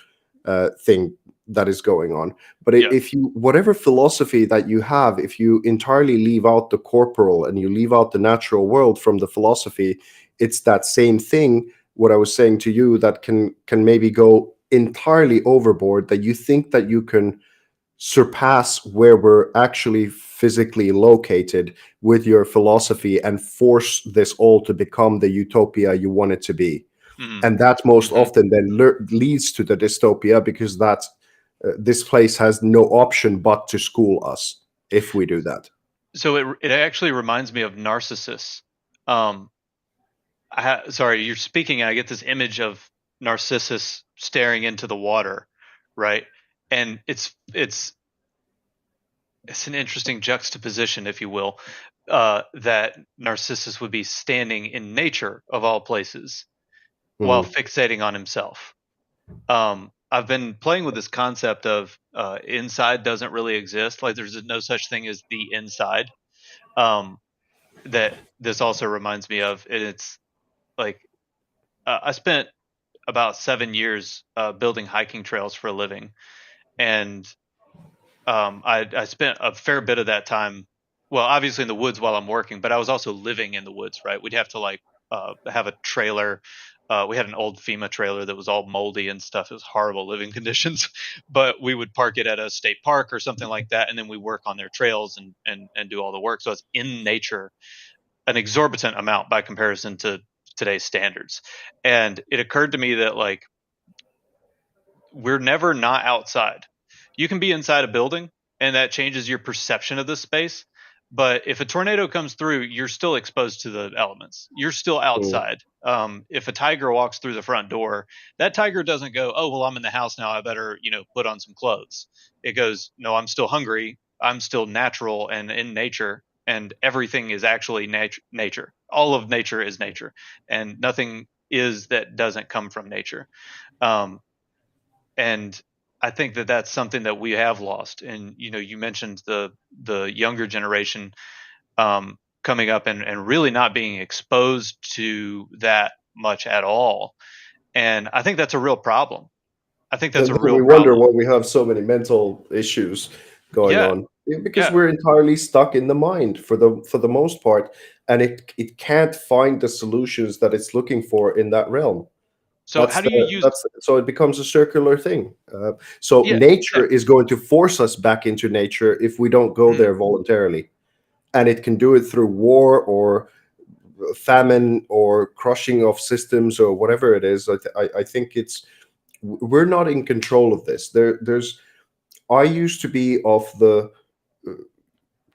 Speaker 2: thing that is going on. But
Speaker 1: Yeah.
Speaker 2: if you, whatever philosophy that you have, if you entirely leave out the corporal and you leave out the natural world from the philosophy, it's that same thing, what I was saying to you, that can maybe go entirely overboard, that you think that you can surpass where we're actually physically located with your philosophy and force this all to become the utopia you want it to be.
Speaker 1: Mm.
Speaker 2: And that most
Speaker 1: Hmm.
Speaker 2: often then leads to the dystopia, because that this place has no option but to school us if we do that.
Speaker 1: So it actually reminds me of Narcissus. Um, sorry, you're speaking, and I get this image of Narcissus staring into the water, right? And it's an interesting juxtaposition, if you will, that Narcissus would be standing in nature of all places while
Speaker 2: Mm,
Speaker 1: fixating on himself. I've been playing with this concept of inside doesn't really exist. Like there's no such thing as the inside. Um, that this also reminds me of, and it's like I spent about 7 years building hiking trails for a living, and I spent a fair bit of that time, well, obviously in the woods while I'm working, but I was also living in the woods. Right, we'd have to like have a trailer. We had an old FEMA trailer that was all moldy and stuff. It was horrible living conditions, but we would park it at a state park or something like that, and then we work on their trails and do all the work. So it's in nature, an exorbitant amount by comparison to today's standards. And it occurred to me that like we're never not outside. You can be inside a building and that changes your perception of the space. But if a tornado comes through, you're still exposed to the elements. You're still
Speaker 2: mm,
Speaker 1: outside. If a tiger walks through the front door, that tiger doesn't go, "Oh well, I'm in the house now. I better, put on some clothes." It goes, "No, I'm still hungry. I'm still natural and in nature, and everything is actually nature. All of nature is nature, and nothing is that doesn't come from nature." Um, and I think that that's something that we have lost. And you mentioned the younger generation coming up and really not being exposed to that much at all. And I think that's a real problem. I think that's
Speaker 2: and
Speaker 1: a
Speaker 2: then
Speaker 1: real
Speaker 2: we wonder
Speaker 1: problem.
Speaker 2: why we have so many mental issues going
Speaker 1: Yeah,
Speaker 2: on. Because
Speaker 1: yeah.
Speaker 2: we're entirely stuck in the mind for the most part, and it can't find the solutions that it's looking for in that realm.
Speaker 1: So how do you use?
Speaker 2: That's so it becomes a circular thing. So
Speaker 1: Yeah,
Speaker 2: nature
Speaker 1: exactly.
Speaker 2: is going to force us back into nature if we don't go
Speaker 1: Mhm.
Speaker 2: there voluntarily, and it can do it through war or famine or crushing of systems or whatever it is. I think it's, we're not in control of this. There's, I used to be of the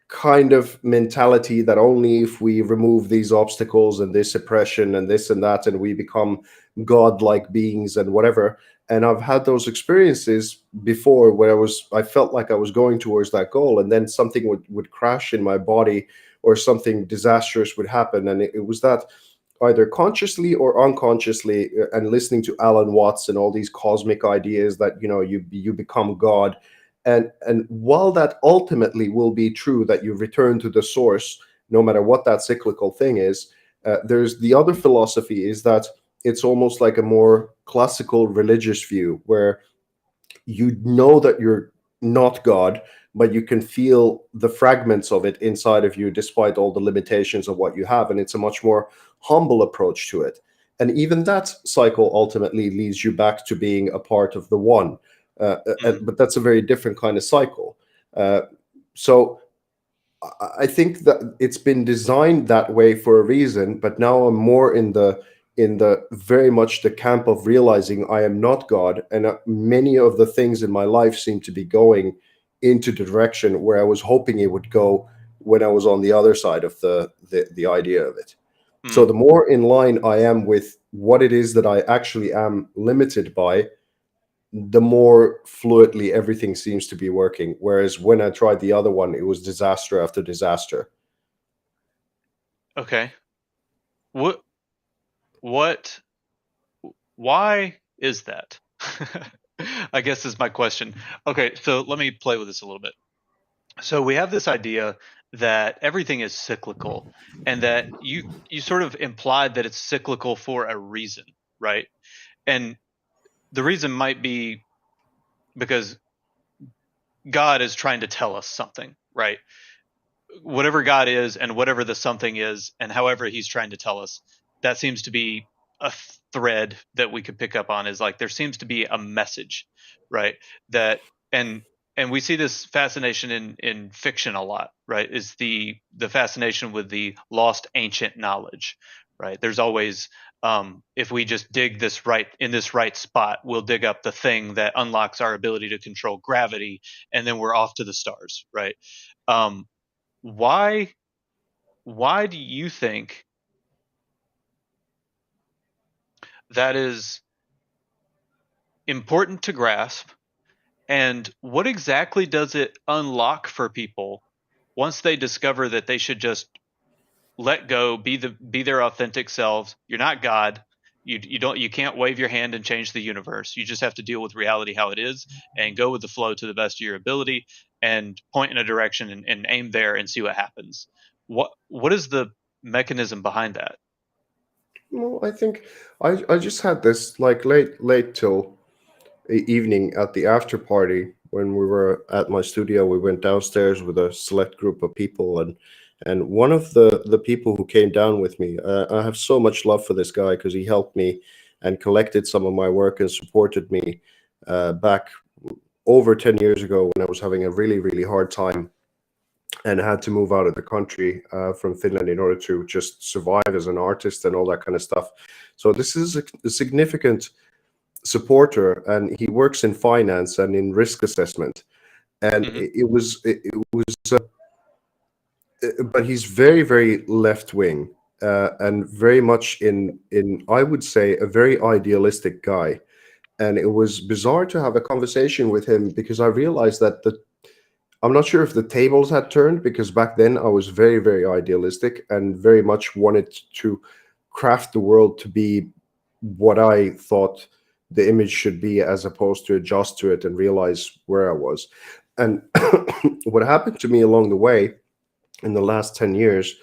Speaker 2: kind of mentality that only if we remove these obstacles and this oppression and this and that, and we become godlike beings and whatever. And I've had those experiences before where I felt like I was going towards that goal, and then something would crash in my body, or something disastrous would happen. And it was that, either consciously or unconsciously, and listening to Alan Watts and all these cosmic ideas that you become God. And while that ultimately will be true, that you return to the source no matter what that cyclical thing is, there's the other philosophy, is that it's almost like a more classical religious view, where you know that you're not God, but you can feel the fragments of it inside of you despite all the limitations of what you have. And it's a much more humble approach to it. And even that cycle ultimately leads you back to being a part of the one.
Speaker 1: Mhm.
Speaker 2: But that's a very different kind of cycle. Uh, so I think that it's been designed that way for a reason, but now I'm more in the very much the camp of realizing I am not God, and many of the things in my life seem to be going into the direction where I was hoping it would go when I was on the other side of the idea of it. So
Speaker 1: Mm.
Speaker 2: the more in line I am with what it is that I actually am limited by, the more fluidly everything seems to be working. Whereas when I tried the other one, it was disaster after disaster.
Speaker 1: Okay. What what why is that? I guess is my question. Okay, so let me play with this a little bit. So we have this idea that everything is cyclical, and that you sort of implied that it's cyclical for a reason, right? And the reason might be because God is trying to tell us something, right? Whatever God is and whatever the something is and however he's trying to tell us, that seems to be a thread that we could pick up on, is like there seems to be a message, right? That and and we see this fascination in fiction a lot, right? Is the fascination with the lost ancient knowledge, right? There's always if we just dig this right in this right spot, we'll dig up the thing that unlocks our ability to control gravity, and then we're off to the stars, right? um, why why do you think that is important to grasp, and what exactly does it unlock for people once they discover that they should just let go, be their authentic selves? You're not God. You can't wave your hand and change the universe. You just have to deal with reality how it is and go with the flow to the best of your ability and point in a direction and aim there and see what happens. What is the mechanism behind that?
Speaker 2: Well, I think I just had this like late till evening at the after party when we were at my studio. We went downstairs with a select group of people, and one of the people who came down with me, I have so much love for this guy because he helped me and collected some of my work and supported me back over 10 years ago when I was having a really hard time and had to move out of the country from Finland in order to just survive as an artist and all that kind of stuff. So this is a significant supporter, and he works in finance and in risk assessment. And
Speaker 1: Hmm.
Speaker 2: but he's very left wing and very much in I would say a very idealistic guy. And it was bizarre to have a conversation with him because I realized that I'm not sure if the tables had turned, because back then I was very idealistic and very much wanted to craft the world to be what I thought the image should be, as opposed to adjust to it and realize where I was. And what happened to me along the way in the last 10 years,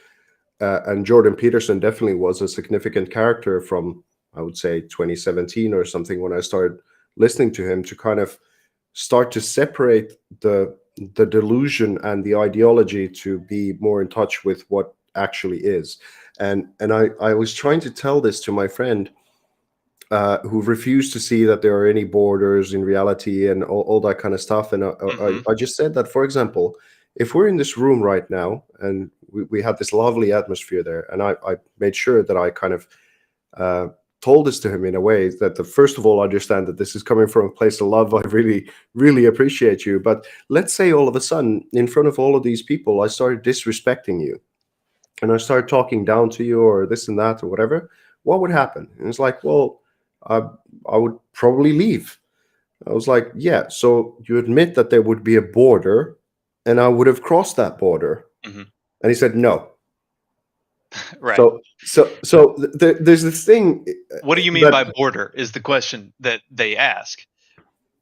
Speaker 2: and Jordan Peterson definitely was a significant character from, I would say, 2017 or something, when I started listening to him, to kind of start to separate the delusion and the ideology to be more in touch with what actually is. And I was trying to tell this to my friend who refused to see that there are any borders in reality and all that kind of stuff. And
Speaker 1: Hmm.
Speaker 2: I just said that, for example, if we're in this room right now and we had this lovely atmosphere there, and I made sure that I kind of uh, told this to him in a way that, first of all, understand that this is coming from a place of love. I really appreciate you. But let's say all of a sudden, in front of all of these people, I started disrespecting you and I started talking down to you or this and that or whatever. What would happen? And it's like, well, I, I would probably leave. I was like, yeah, so you admit that there would be a border and I would have crossed that border.
Speaker 1: Hmm.
Speaker 2: And he said, no.
Speaker 1: Right.
Speaker 2: So there's this thing
Speaker 1: What do you mean
Speaker 2: that
Speaker 1: by border is the question that they ask.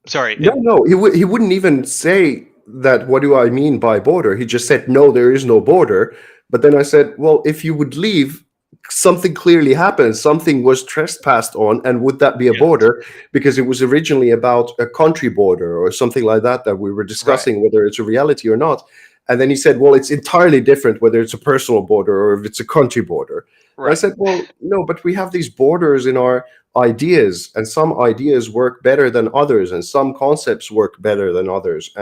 Speaker 1: Sorry.
Speaker 2: no, he wouldn't even say that. What do I mean by border? He just said, no, there is no border. But then I said, well, if you would leave, something clearly happened. Something was trespassed on, and would that be a
Speaker 1: Yes.
Speaker 2: border? Because it was originally about a country border or something like that that we were
Speaker 1: Right.
Speaker 2: discussing whether it's a reality or not. And then he said, well, it's entirely different whether it's a personal border or if it's a country border. And I
Speaker 1: Right.
Speaker 2: said, well, no, but we have these borders in our ideas, and some ideas work better than others, and some concepts work better than others,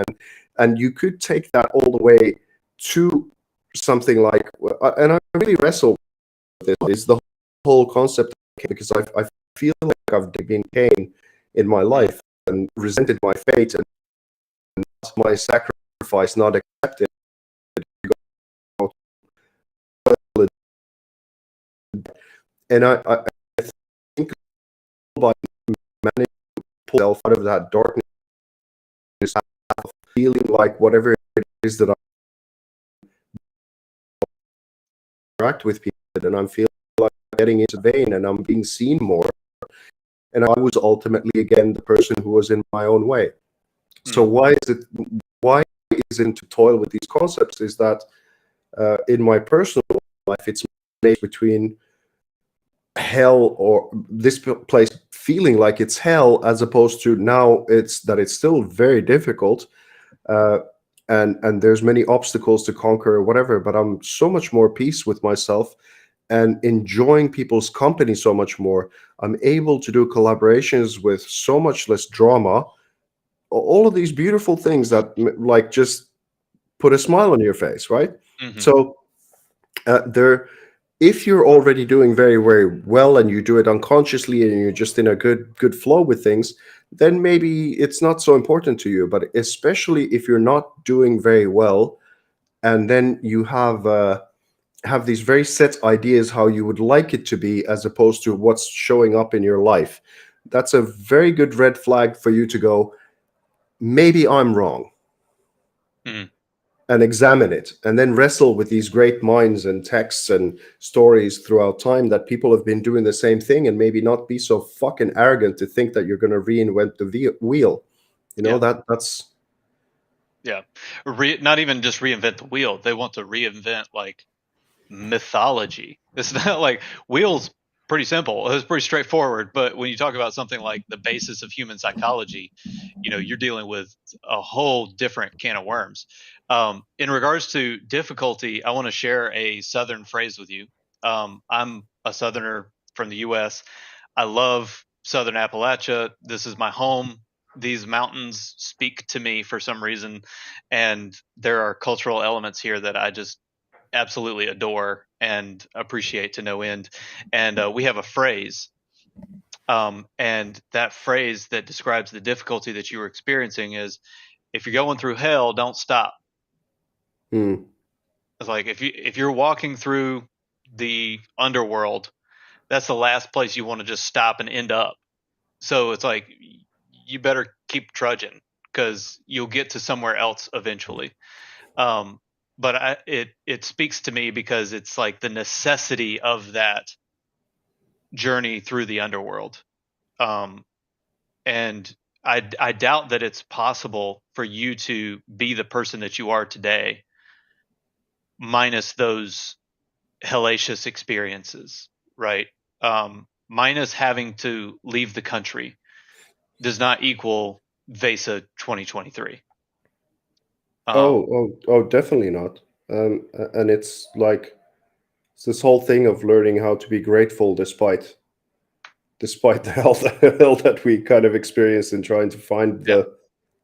Speaker 2: and you could take that all the way to something like, and I really wrestle with this, is the whole concept, because I feel like I've been pain in my
Speaker 1: Mm.
Speaker 2: life and resented my fate and my sacrifice not accepted. And I think by managing to pull myself out of that darkness, feeling like whatever it is that I interact with people, and I'm feeling like getting into vein and I'm being seen more. And I was ultimately again the person who was in my own way. So why is it to toil with these concepts is that in my personal life it's between hell or this place feeling like it's hell, as opposed to now it's still very difficult, uh, and there's many obstacles to conquer or whatever, but I'm so much more peace with myself and enjoying people's company so much more. I'm able to do collaborations with so much less drama. All of these beautiful things that like just put a smile on your face, right?
Speaker 1: Mm-hmm.
Speaker 2: So there, if you're already doing very, very well and you do it unconsciously and you're just in a good flow with things, then maybe it's not so important to you. But especially if you're not doing very well, and then you have these very set ideas how you would like it to be, as opposed to what's showing up in your life, that's a very good red flag for you to go, maybe I'm wrong.
Speaker 1: Mm-hmm.
Speaker 2: And examine it, and then wrestle with these great minds and texts and stories throughout time that people have been doing the same thing, and maybe not be so fucking arrogant to think that you're going to reinvent the wheel. You know,
Speaker 1: Yeah.
Speaker 2: that's
Speaker 1: Yeah. Not even just reinvent the wheel. They want to reinvent like mythology. It's not like wheels pretty simple. It's pretty straightforward. But when you talk about something like the basis of human psychology, you're dealing with a whole different can of worms. In regards to difficulty, I want to share a Southern phrase with you. I'm a Southerner from the U.S. I love Southern Appalachia. This is my home. These mountains speak to me for some reason, and there are cultural elements here that I just absolutely adore and appreciate to no end. And we have a phrase, and that phrase that describes the difficulty that you were experiencing is, "If you're going through hell, don't stop."
Speaker 2: hmm.
Speaker 1: It's like if you're walking through the underworld, that's the last place you want to just stop and end up. So it's like you better keep trudging because you'll get to somewhere else eventually. Um, but it speaks to me because it's like the necessity of that journey through the underworld. Um, and I doubt that it's possible for you to be the person that you are today minus those hellacious experiences, right? Minus having to leave the country does not equal Vesa 2023.
Speaker 2: Oh, definitely not. And it's like it's this whole thing of learning how to be grateful despite the hell, the hell that we kind of experience in trying to find
Speaker 1: Yeah.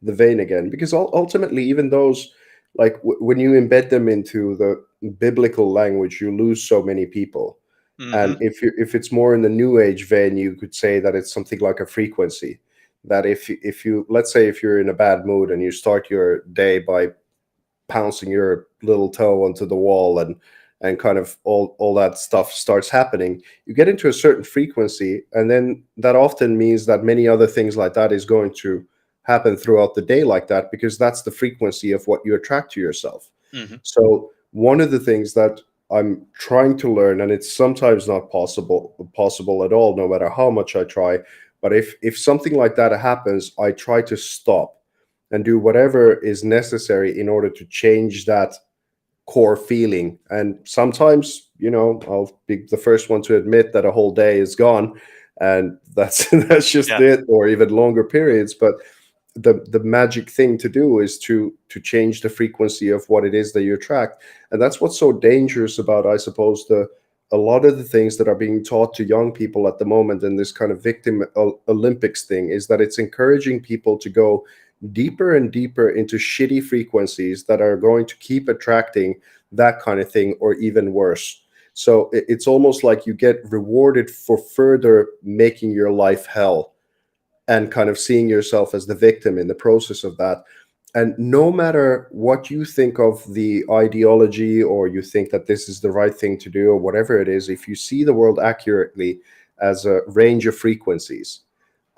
Speaker 2: the vein again, because ultimately even those, like when you embed them into the biblical language, you lose so many people. And
Speaker 1: Mm-hmm.
Speaker 2: if it's more in the new age vein, you could say that it's something like a frequency, that if you, let's say if you're in a bad mood and you start your day by pouncing your little toe onto the wall, and kind of all that stuff starts happening, you get into a certain frequency, and then that often means that many other things like that is going to happen throughout the day like that, because that's the frequency of what you attract to yourself.
Speaker 1: Mm-hmm.
Speaker 2: So one of the things that I'm trying to learn, and it's sometimes not possible at all, no matter how much I try, but if something like that happens, I try to stop and do whatever is necessary in order to change that core feeling. And sometimes, I'll be the first one to admit that a whole day is gone, and that's that's just
Speaker 1: Yeah.
Speaker 2: it, or even longer periods. But the magic thing to do is to change the frequency of what it is that you attract. And that's what's so dangerous about, I suppose, the a lot of the things that are being taught to young people at the moment in this kind of victim Olympics thing, is that it's encouraging people to go deeper and deeper into shitty frequencies that are going to keep attracting that kind of thing, or even worse. So it's almost like you get rewarded for further making your life hell, and kind of seeing yourself as the victim in the process of that. And no matter what you think of the ideology, or you think that this is the right thing to do, or whatever it is, if you see the world accurately as a range of frequencies,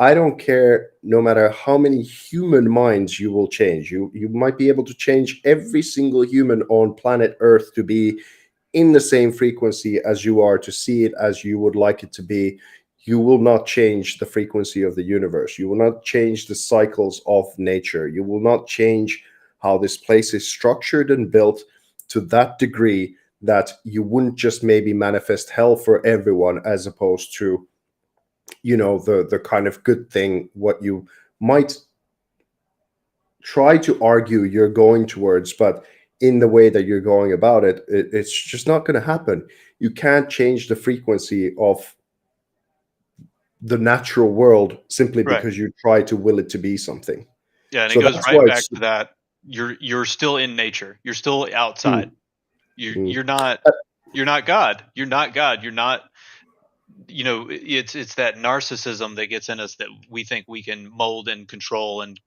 Speaker 2: I don't care no matter how many human minds you will change. You might be able to change every single human on planet Earth to be in the same frequency as you are, to see it as you would like it to be. You will not change the frequency of the universe. You will not change the cycles of nature. You will not change how this place is structured and built to that degree that you wouldn't just maybe manifest hell for everyone, as opposed to, the kind of good thing what you might try to argue you're going towards. But in the way that you're going about it, it's just not going to happen. You can't change the frequency of the natural world simply
Speaker 1: Right.
Speaker 2: because you try to will it to be something.
Speaker 1: Yeah, and it
Speaker 2: So
Speaker 1: goes
Speaker 2: that's
Speaker 1: right
Speaker 2: why
Speaker 1: back
Speaker 2: it's
Speaker 1: to that. You're still in nature. You're still outside.
Speaker 2: mm,
Speaker 1: You're
Speaker 2: mm.
Speaker 1: you're not you're not God. You're not God. You're not, it's that narcissism that gets in us, that we think we can mold and control and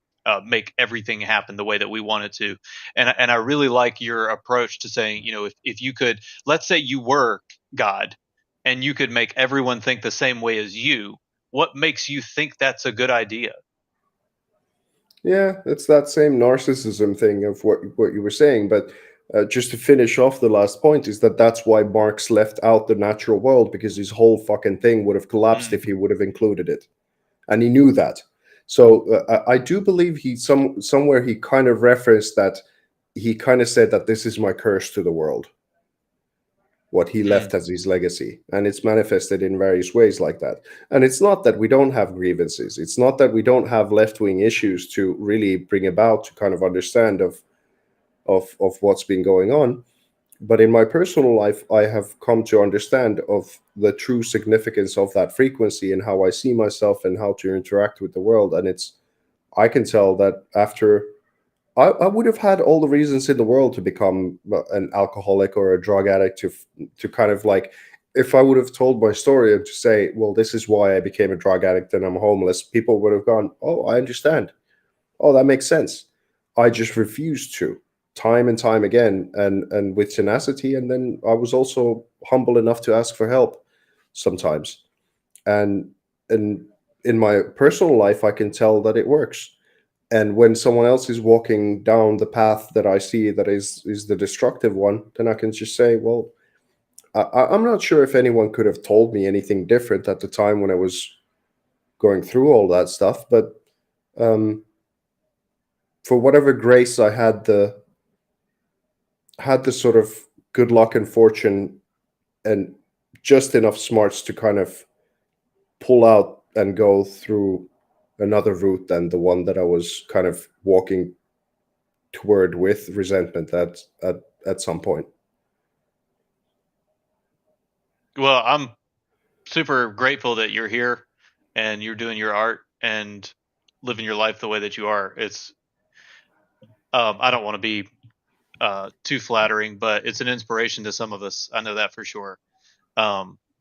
Speaker 1: make everything happen the way that we want it to. And I really like your approach to saying, if you could, let's say you were God, and you could make everyone think the same way as you, what makes you think that's a good idea?
Speaker 2: Yeah, it's that same narcissism thing of what you were saying. But just to finish off the last point, is that that's why Marx left out the natural world, because his whole fucking thing would have collapsed
Speaker 1: Mm,
Speaker 2: if he would have included it, and he knew that. So I do believe he somewhere he kind of referenced that. He kind of said that this is my curse to the world, what he
Speaker 1: mm,
Speaker 2: left as his legacy. And it's manifested in various ways like that. And it's not that we don't have grievances. It's not that we don't have left-wing issues to really bring about, to kind of understand of what's been going on. But in my personal life, I have come to understand of the true significance of that frequency and how I see myself and how to interact with the world. And I can tell that after I would have had all the reasons in the world to become an alcoholic or a drug addict, to kind of like, if I would have told my story and to say, well, this is why I became a drug addict and I'm homeless, people would have gone, oh, I understand. Oh, that makes sense. I just refused to, time and time again, and with tenacity. And then I was also humble enough to ask for help sometimes. And and in my personal life, I can tell that it works. And when someone else is walking down the path that I see that is the destructive one, then I can just say, well, I'm not sure if anyone could have told me anything different at the time when I was going through all that stuff. But um, for whatever grace I had the sort of good luck and fortune and just enough smarts to kind of pull out and go through another route than the one that I was kind of walking toward with resentment at some point.
Speaker 1: well, I'm super grateful that you're here and you're doing your art and living your life the way that you are. It's I don't want to be too flattering, but it's an inspiration to some of us. I know that for sure.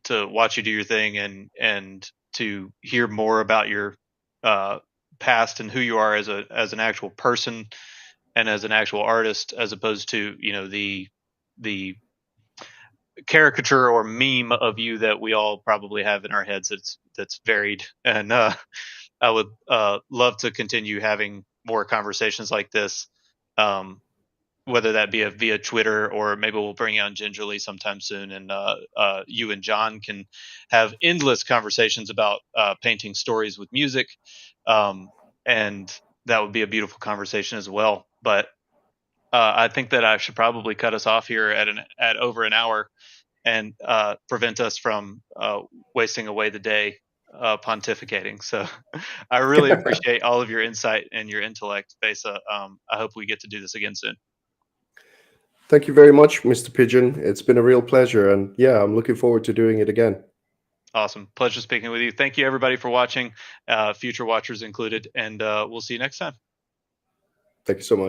Speaker 1: To watch you do your thing, and to hear more about your uh, past and who you are as an actual person and as an actual artist, as opposed to, the caricature or meme of you that we all probably have in our heads. That's varied. And I would love to continue having more conversations like this. Um, whether that be via Twitter, or maybe we'll bring you on Gingerly sometime soon, and you and John can have endless conversations about painting stories with music, um, and that would be a beautiful conversation as well. But I think that I should probably cut us off here at over an hour, and prevent us from wasting away the day pontificating. So I really appreciate all of your insight and your intellect, Vesa. I hope we get to do this again soon.
Speaker 2: Thank you very much, Mr. Pigeon. It's been a real pleasure. And yeah, I'm looking forward to doing it again.
Speaker 1: Awesome. Pleasure speaking with you. Thank you, everybody, for watching, future watchers included, and we'll see you next time.
Speaker 2: Thank you so much.